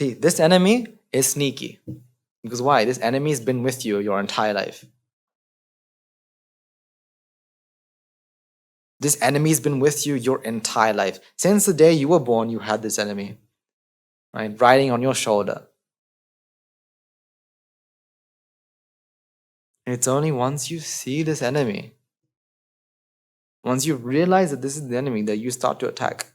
Speaker 1: See, this enemy is sneaky. Because why? This enemy has been with you your entire life. This enemy has been with you your entire life. Since the day you were born, you had this enemy, right? Riding on your shoulder. And it's only once you see this enemy, once you realize that this is the enemy, that you start to attack.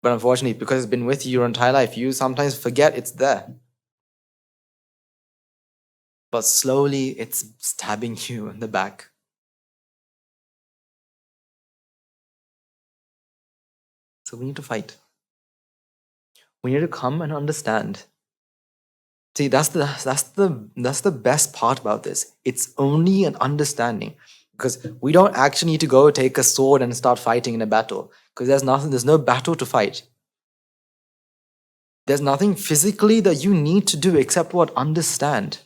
Speaker 1: But unfortunately, because it's been with you your entire life, you sometimes forget it's there. But slowly, it's stabbing you in the back. So we need to fight. We need to come and understand. See, that's the best part about this. It's only an understanding. Because we don't actually need to go take a sword and start fighting in a battle. Because there's no battle to fight. There's nothing physically that you need to do except what? Understand.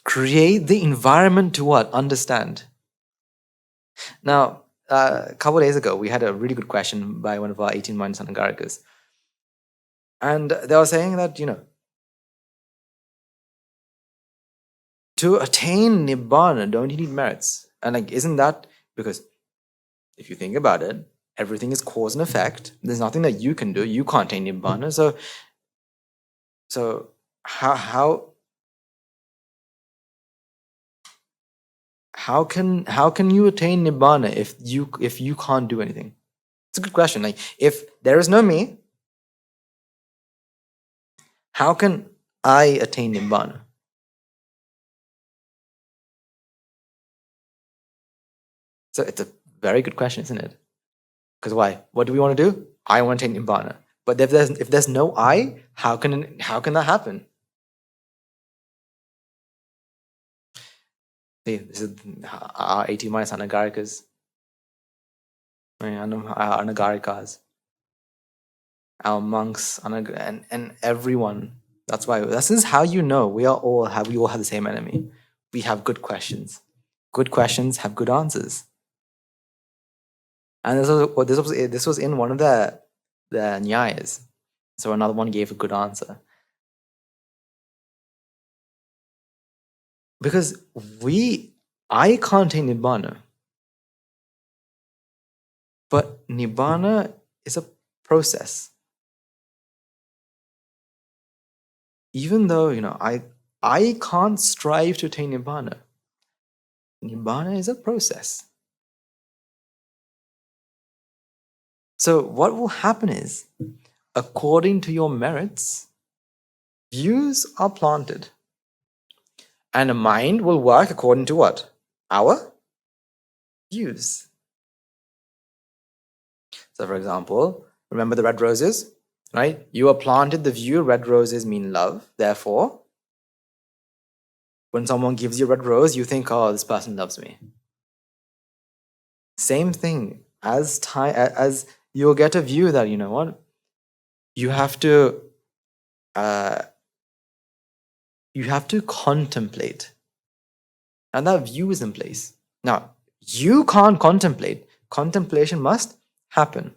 Speaker 1: Create the environment to what? Understand. Now, a couple of days ago, we had a really good question by one of our 18-month Anagarikas. And they were saying that, to attain Nibbána, don't you need merits? And like, isn't that because if you think about it, everything is cause and effect. There's nothing that you can do. You can't attain Nibbána. So how can you attain Nibbána if you can't do anything? It's a good question. Like, if there is no me, how can I attain Nibbána? So it's a very good question, isn't it? Because why? What do we want to do? I want to attain Nibbána. But if there's no I, how can that happen? See, this is our 18 minus Anagarikas. Our Anagarikas. Our monks and everyone. This is how you know we all have the same enemy. We have good questions. Good questions have good answers. And this was in one of the Nyayas. So another one gave a good answer. Because I can't attain Nibbána. But Nibbána is a process. Even though, I can't strive to attain Nibbána. Nibbána is a process. So what will happen is, according to your merits, views are planted. And a mind will work according to what? Our views. So for example, remember the red roses, right? You are planted the view red roses mean love. Therefore, when someone gives you a red rose, you think, oh, this person loves me. Same thing. As you'll get a view that, you have to contemplate. And that view is in place. Now, you can't contemplate. Contemplation must happen.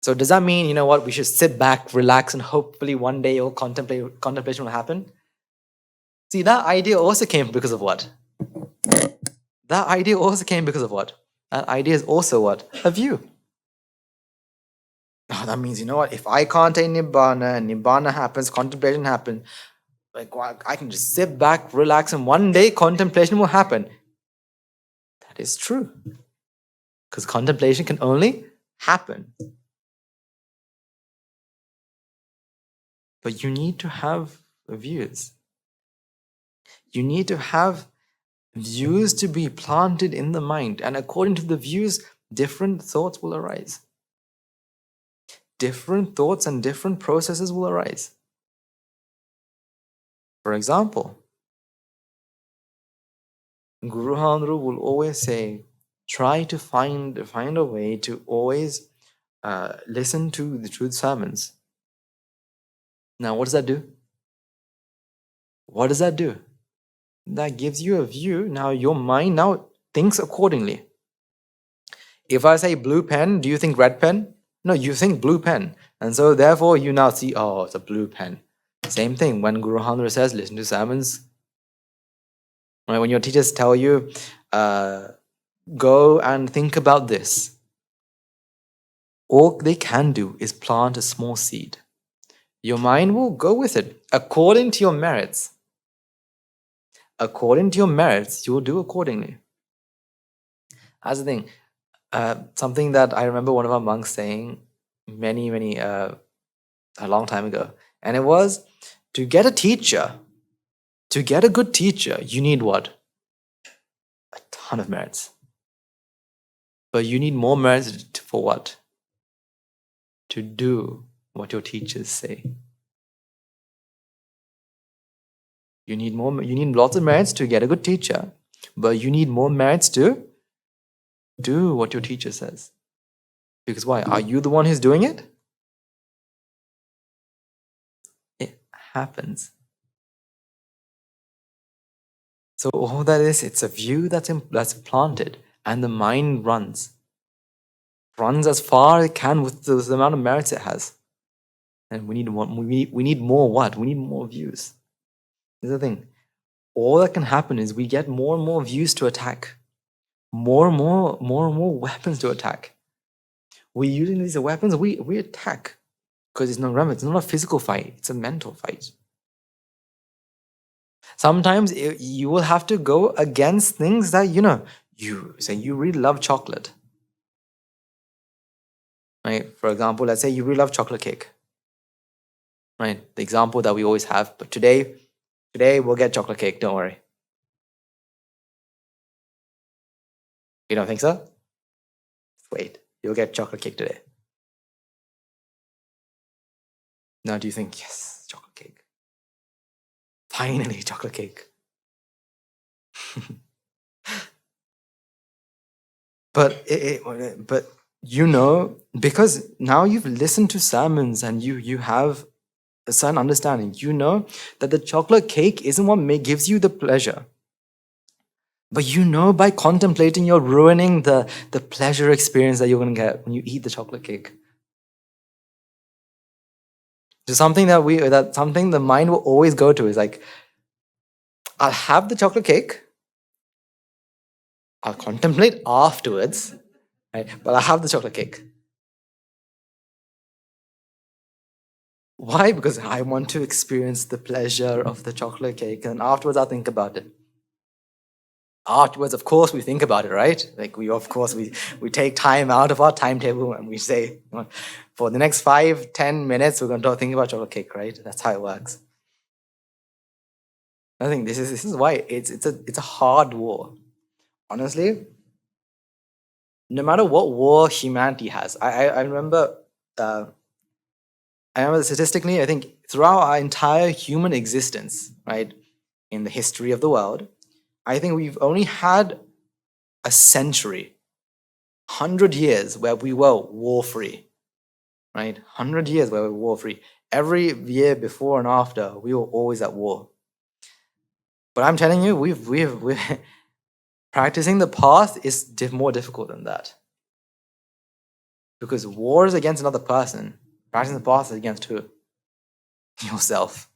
Speaker 1: So does that mean, we should sit back, relax, and hopefully one day contemplation will happen? See, that idea also came because of what? That idea also came because of what? That idea is also what? A view. Oh, that means, if I can't attain Nibbána and Nibbána happens, contemplation happens, Like, I can just sit back, relax, and one day contemplation will happen. That is true. Because contemplation can only happen. But you need to have views. You need to have views to be planted in the mind. And according to the views, different thoughts will arise. Different thoughts and different processes will arise. For example, Guru Handru will always say, try to find a way to always listen to the truth sermons. Now, what does that do? What does that do? That gives you a view. Now, your mind now thinks accordingly. If I say blue pen, do you think red pen? No, you think blue pen. And so, therefore, you now see, oh, it's a blue pen. Same thing when Guru Handru says, listen to sermons. Right? When your teachers tell you, go and think about this, all they can do is plant a small seed. Your mind will go with it according to your merits. According to your merits, you will do accordingly. That's the thing. Something that I remember one of our monks saying a long time ago. And it was, to get a teacher, to get a good teacher, you need what? A ton of merits. But you need more merits for what? To do what your teachers say. You need lots of merits to get a good teacher, but you need more merits to do what your teacher says. Because why? Are you the one who's doing it? It happens. So all that is, it's a view that's planted, and the mind runs as far as it can with the amount of merits it has. And we need more what? We need more views. This is the thing. All that can happen is we get more and more views to attack. More and more weapons to attack. We're using these weapons, we attack. Because it's not a physical fight, it's a mental fight. Sometimes you will have to go against things that, you say you really love chocolate. Right? For example, let's say you really love chocolate cake. Right? The example that we always have, but today we'll get chocolate cake, don't worry. You don't think so? Wait, you'll get chocolate cake today. Now do you think, yes, chocolate cake. Finally, chocolate cake. But because now you've listened to sermons and you have a certain understanding, you know that the chocolate cake isn't what gives you the pleasure. But by contemplating, you're ruining the pleasure experience that you're going to get when you eat the chocolate cake. So something something the mind will always go to is like, I'll have the chocolate cake, I'll contemplate afterwards, right? But I'll have the chocolate cake. Why? Because I want to experience the pleasure of the chocolate cake, and afterwards I'll think about it. Afterwards, of course, we think about it, right? Like we take time out of our timetable and we say, for the next 5-10 minutes, we're going to think about chocolate cake, right? That's how it works. I think this is why it's a hard war. Honestly, no matter what war humanity has, I remember statistically, I think throughout our entire human existence, right, in the history of the world, I think we've only had a century, 100 years where we were war-free, right? 100 years where we were war-free. Every year before and after, we were always at war. But I'm telling you, we've practicing the path is more difficult than that. Because war is against another person. Practicing the path is against who? Yourself.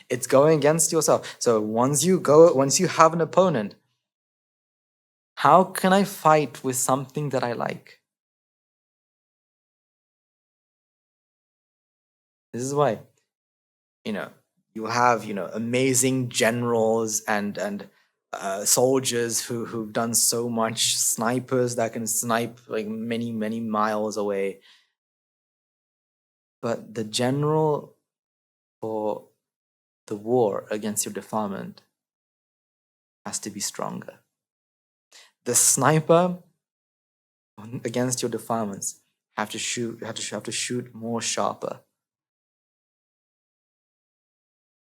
Speaker 1: It's going against yourself. So once you have an opponent, how can I fight with something that I like? This is why, You have, amazing generals and soldiers who've done so much, snipers that can snipe like many, many miles away. But the general for the war against your defilement has to be stronger. The sniper against your defilements have to shoot more sharper.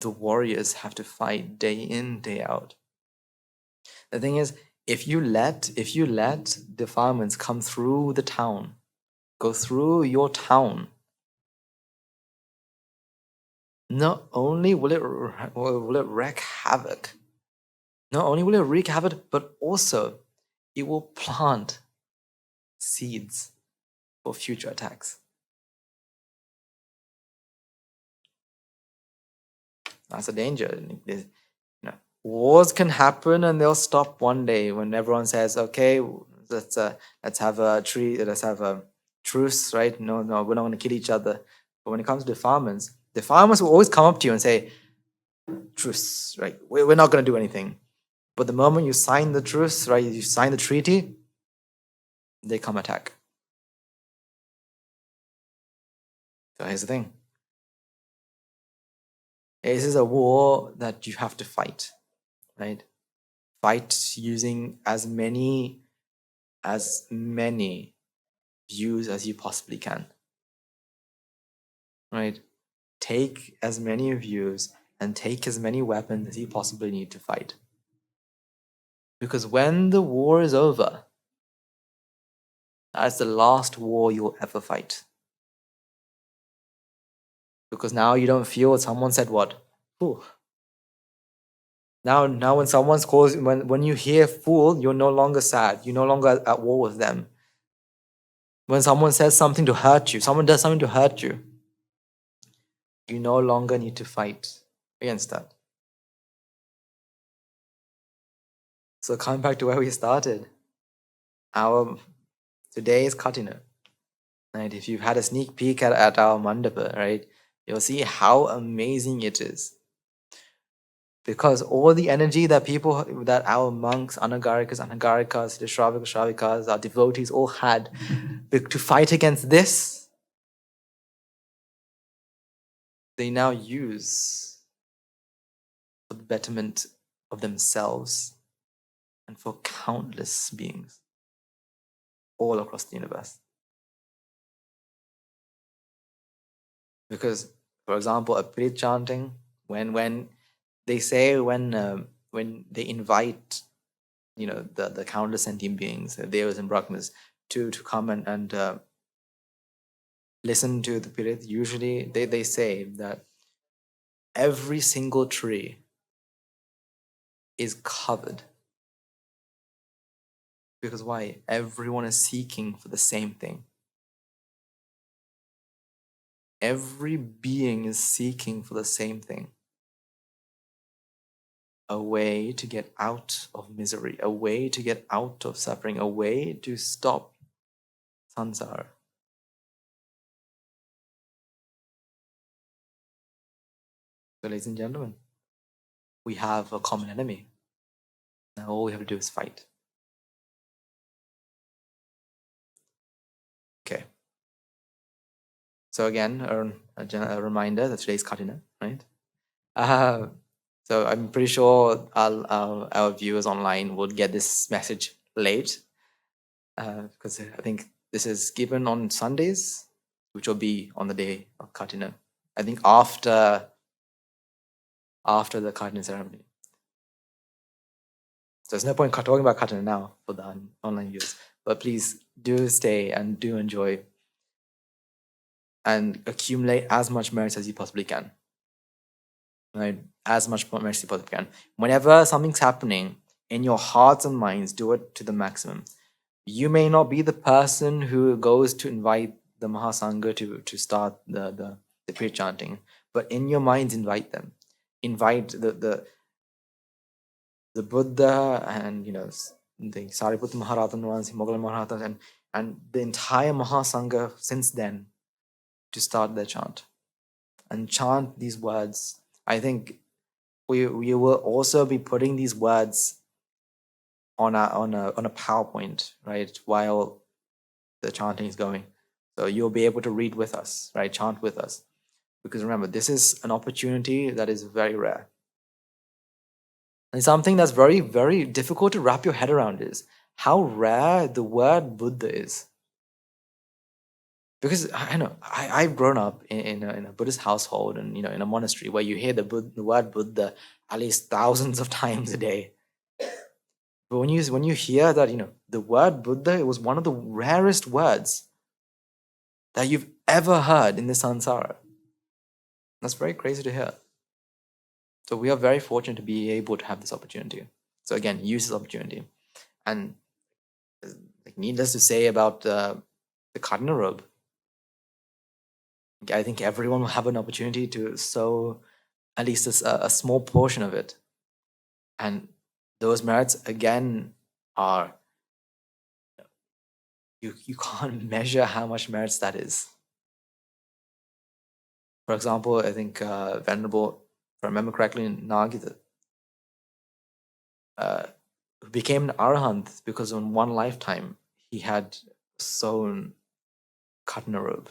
Speaker 1: The warriors have to fight day in, day out. The thing is, if you let defilements come through the town, go through your town, not only will it wreak havoc, but also it will plant seeds for future attacks. That's a danger. Wars can happen and they'll stop one day when everyone says, "Okay, let's have a truce, right? No, we're not going to kill each other." But when it comes to defilements will always come up to you and say, "Truce, right? We're not going to do anything." But the moment you sign the truce, right, you sign the treaty, they come attack. So here's the thing. This is a war that you have to fight, right? Fight using as many views as you possibly can, right? Take as many views and take as many weapons as you possibly need to fight. Because when the war is over, that's the last war you'll ever fight. Because now you don't feel someone said what? Fool. Now when someone calls, when you hear fool, you're no longer sad. You're no longer at war with them. When someone says something to hurt you, someone does something to hurt you, you no longer need to fight against that. So coming back to where we started, today is Katina. Right? If you've had a sneak peek at our mandapa, right, you'll see how amazing it is. Because all the energy that our monks, anagarikas, the shravikas, our devotees all had to fight against this, they now use for the betterment of themselves and for countless beings all across the universe. Because, for example, a Pirit chanting, when they say when they invite, the countless sentient beings, devas and brahmas, to come and listen to the Pirit, usually they say that every single tree is covered. Because why? Everyone is seeking for the same thing. Every being is seeking for the same thing. A way to get out of misery, a way to get out of suffering, a way to stop samsara. So, ladies and gentlemen, we have a common enemy. Now all we have to do is fight. Okay. So again, a reminder that today's Katina, right? So I'm pretty sure our viewers online will get this message late, because I think this is given on Sundays, which will be on the day of Katina. I think after the Katina ceremony. So there's no point talking about Katina now for the online viewers. But please do stay and do enjoy and accumulate as much merits as you possibly can. Right? As much merits as you possibly can. Whenever something's happening in your hearts and minds, do it to the maximum. You may not be the person who goes to invite the Mahasangha to start the prayer chanting, but in your minds, invite them. Invite the Buddha and the Sariputta Maharatan ones, Moggala Maharatan, and the entire Mahasangha since then to start their chant. And chant these words
Speaker 2: I think we will also be putting these words on a PowerPoint, right, while the chanting is going. So you'll be able to read with us, right? Chant with us. Because remember, this is an opportunity that is very rare. And something that's very, very difficult to wrap your head around is how rare the word Buddha is. Because I know I've grown up in a Buddhist household and in a monastery where you hear the word Buddha at least thousands of times a day. But when you hear that the word Buddha, it was one of the rarest words that you've ever heard in the samsara. That's very crazy to hear. So we are very fortunate to be able to have this opportunity. So again, use this opportunity. And needless to say about the Katina robe, I think everyone will have an opportunity to sow at least a small portion of it. And those merits, again, are, you can't measure how much merits that is. For example, I think Venerable, if I remember correctly, Nagita, who became an arahant because in one lifetime he had sown Katina robe.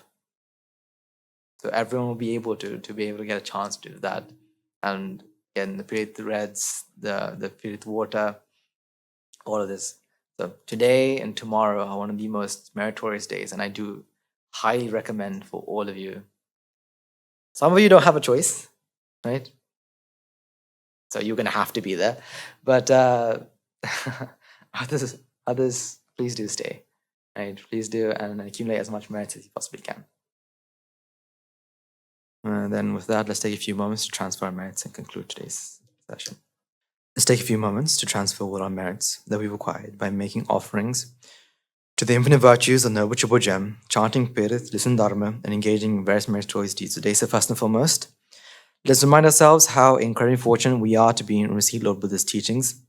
Speaker 2: So everyone will be able to get a chance to do that. And again, the Pirit threads, the Pirit water, all of this. So today and tomorrow are one of the most meritorious days, and I do highly recommend for all of you. Some of you don't have a choice, right? So you're gonna have to be there. But others, please do stay. Right? Please do and accumulate as much merit as you possibly can. And then with that, let's take a few moments to transfer our merits and conclude today's session. Let's take a few moments to transfer all our merits that we've acquired by making offerings to the infinite virtues of Noble Triple Gem, chanting Pirit, listening Dharma, and engaging in various meritorious deeds today. So first and foremost, let's remind ourselves how incredibly fortunate we are to be in receive Lord Buddha's teachings.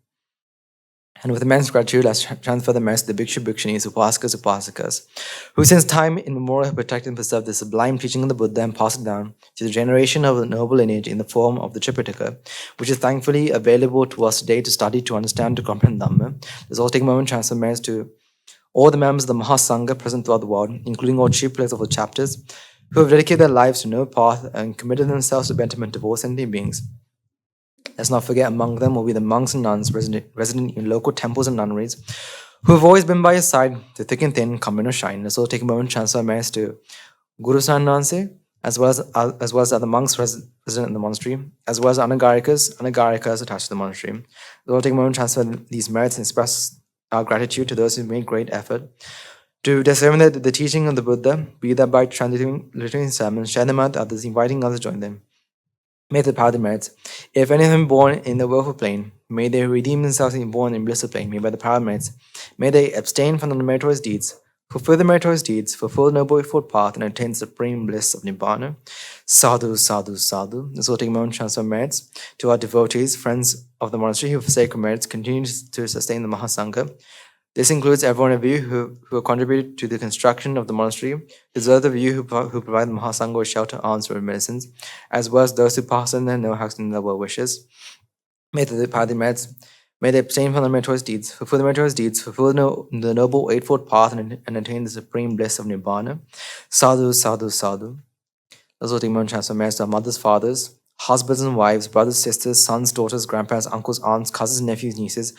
Speaker 2: And with immense gratitude, let's transfer the merits to the Bhikshu, Bhikshunis, Upasakas, Upasakas, who since time immemorial have protected and preserved the sublime teaching of the Buddha and passed it down to the generation of the noble lineage in the form of the Tripitaka, which is thankfully available to us today to study, to understand, to comprehend Dhamma. Let's also take a moment to transfer merits to all the members of the Mahasangha present throughout the world, including all chief players of the chapters, who have dedicated their lives to no path and committed themselves to the betterment of all sentient beings. Let's not forget among them will be the monks and nuns resident in local temples and nunneries, who have always been by your side through thick and thin, come in or shine. Let's also take a moment to transfer merits to Guru Sananse, as well as other monks resident in the monastery, as well as anagarikas attached to the monastery. Let's also take a moment to transfer these merits and express our gratitude to those who made great effort to disseminate the teaching of the Buddha, be that by translating literature sermons, share them out to others, inviting others to join them. May the power of the merits, if any of them born in the willful plane, may they redeem themselves and be born in blissful plane. May by the power of merits, may they abstain from the meritorious deeds, fulfill the meritorious deeds, fulfill the noble eightfold path, and attain supreme bliss of Nibbána. Sadhu, sadhu, sadhu. This will take a moment to transfer merits to our devotees, friends of the monastery who, for sacred merits, continue to sustain the Mahasangha. This includes every one of you who have contributed to the construction of the monastery, as well as of you who provide the Mahasangha with shelter, alms, or medicines, as well as those who pass on their know-hows and their well wishes. May the power of the merits, may they abstain from the meritorious deeds, fulfill the meritorious deeds, fulfill the noble eightfold path, and attain the supreme bliss of Nibbána. Sadhu, sadhu, sadhu. Those will take moment transfer merits to our mothers, fathers, husbands and wives, brothers, sisters, sons, daughters, grandparents, uncles, aunts, cousins, nephews, nieces,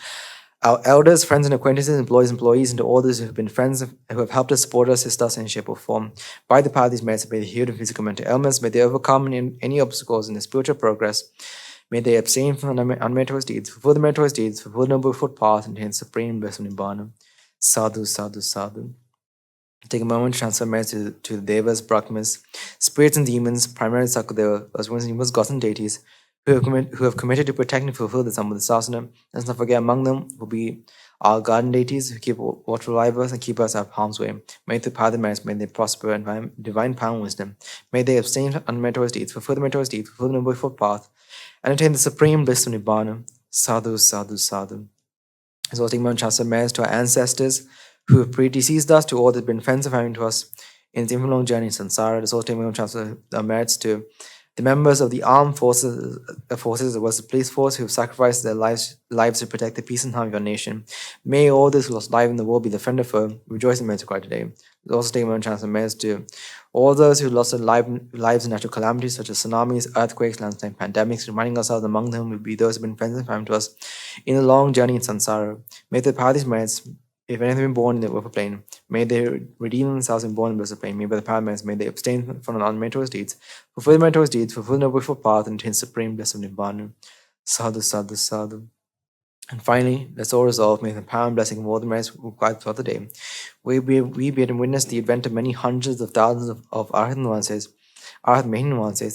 Speaker 2: our elders, friends and acquaintances, employees, and to all those who have been friends, who have helped us, support us, assist us in shape or form. By the power of these merits, may they heal in physical and mental ailments, may they overcome any obstacles in their spiritual progress, may they abstain from unmeritorious deeds, fulfill the meritorious deeds, fulfill the noble footpath, and attain supreme bliss of Nibbána. Sadhu, sadhu, sadhu. Take a moment to transfer merits to the Devas, Brahmas, spirits and demons, primarily Sakadeva, as well as numerous gods and deities, who have committed to protect and fulfill the Sambandha Sasana. Let's not forget among them will be our garden deities who keep watch over us and keep us out of harm's way. May the power of the merits, may they prosper in divine power and wisdom. May they abstain from unmeritorious deeds, fulfill the meritorious deeds, fulfill the noble eightfold path, and attain the supreme bliss of Nibbána. Sadhu, sadhu, sadhu. As well as taking transfer merits to our ancestors who have predeceased us, to all that have been friends of having to us in the long journey in samsara. As well as taking transfer merits to The members of the armed forces was the police force who have sacrificed their lives to protect the peace and harmony of your nation. May all those who lost life in the war be the friend of foe. Rejoice in Mayors cry today. Let's also take a moment to chance for Mayors to all those who lost their lives in natural calamities such as tsunamis, earthquakes, landslides, pandemics, reminding ourselves among them will be those who have been friends and family to us in the long journey in samsara. May they power these merits, if any have been born in the upper plane, may they redeem themselves and born in the blessed plane. May by the power of merits, may they abstain from unmeritorious deeds, fulfill meritorious deeds, fulfill the noble path, and attain supreme bliss of Nibbána. Sadhu, sadhu, sadhu. And finally, let's all resolve, may the power and blessing of all the merits required throughout the day. We be able to witness the advent of many hundreds of thousands of Arhat Nuances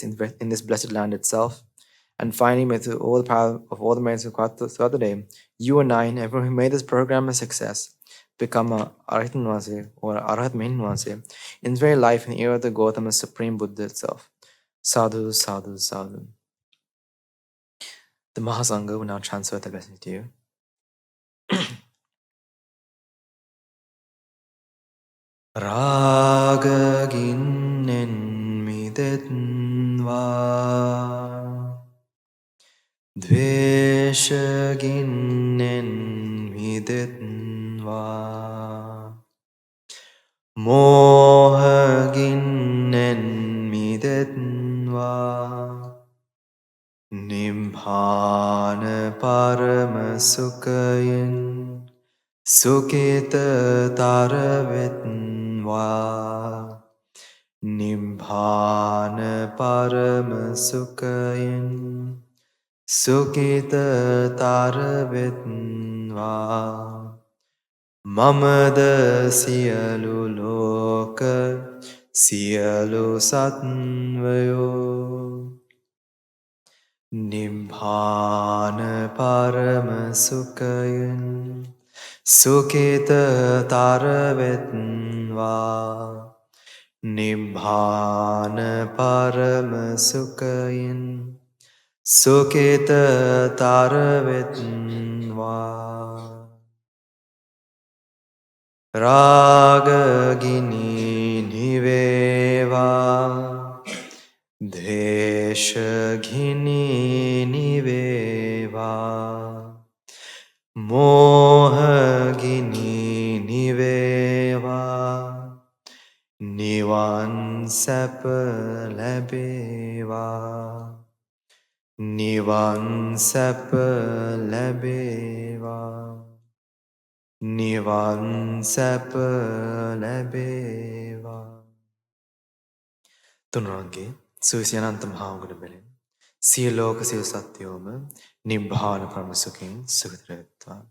Speaker 2: in this blessed land itself. And finally, may through all the power of all the merits required throughout the day, you and I and everyone who made this program a success become a Arhat Nuance or Arhat Nuance in this very life in the era of the Gautama Supreme Buddha itself. Sadhu, sadhu, sadhu. The Mahasangha will now transfer the blessing to you. Raga ginnen midetva Dvesha ginnen midetva Moha ginnen midetva Nibbāna parama sukhayin Sukita taravitva Nibbāna parama sukhayin Sukita taravitva Mamada siyalu loka Siyalu satvayo Nibbāna parama sukhayin Sukita taravitva Nibbāna parama sukhayin Sukita taravitva Raga gini niveva Dvesha gini niveva Moha gini niveva Nivan sapa labeva Nivan sapa labeva Nivan sapa labeva Tunurangi Suisyananta Mahagurabele Siya Loka Siya Satyoma Nibbāna Paramasukhin Sukhitravetva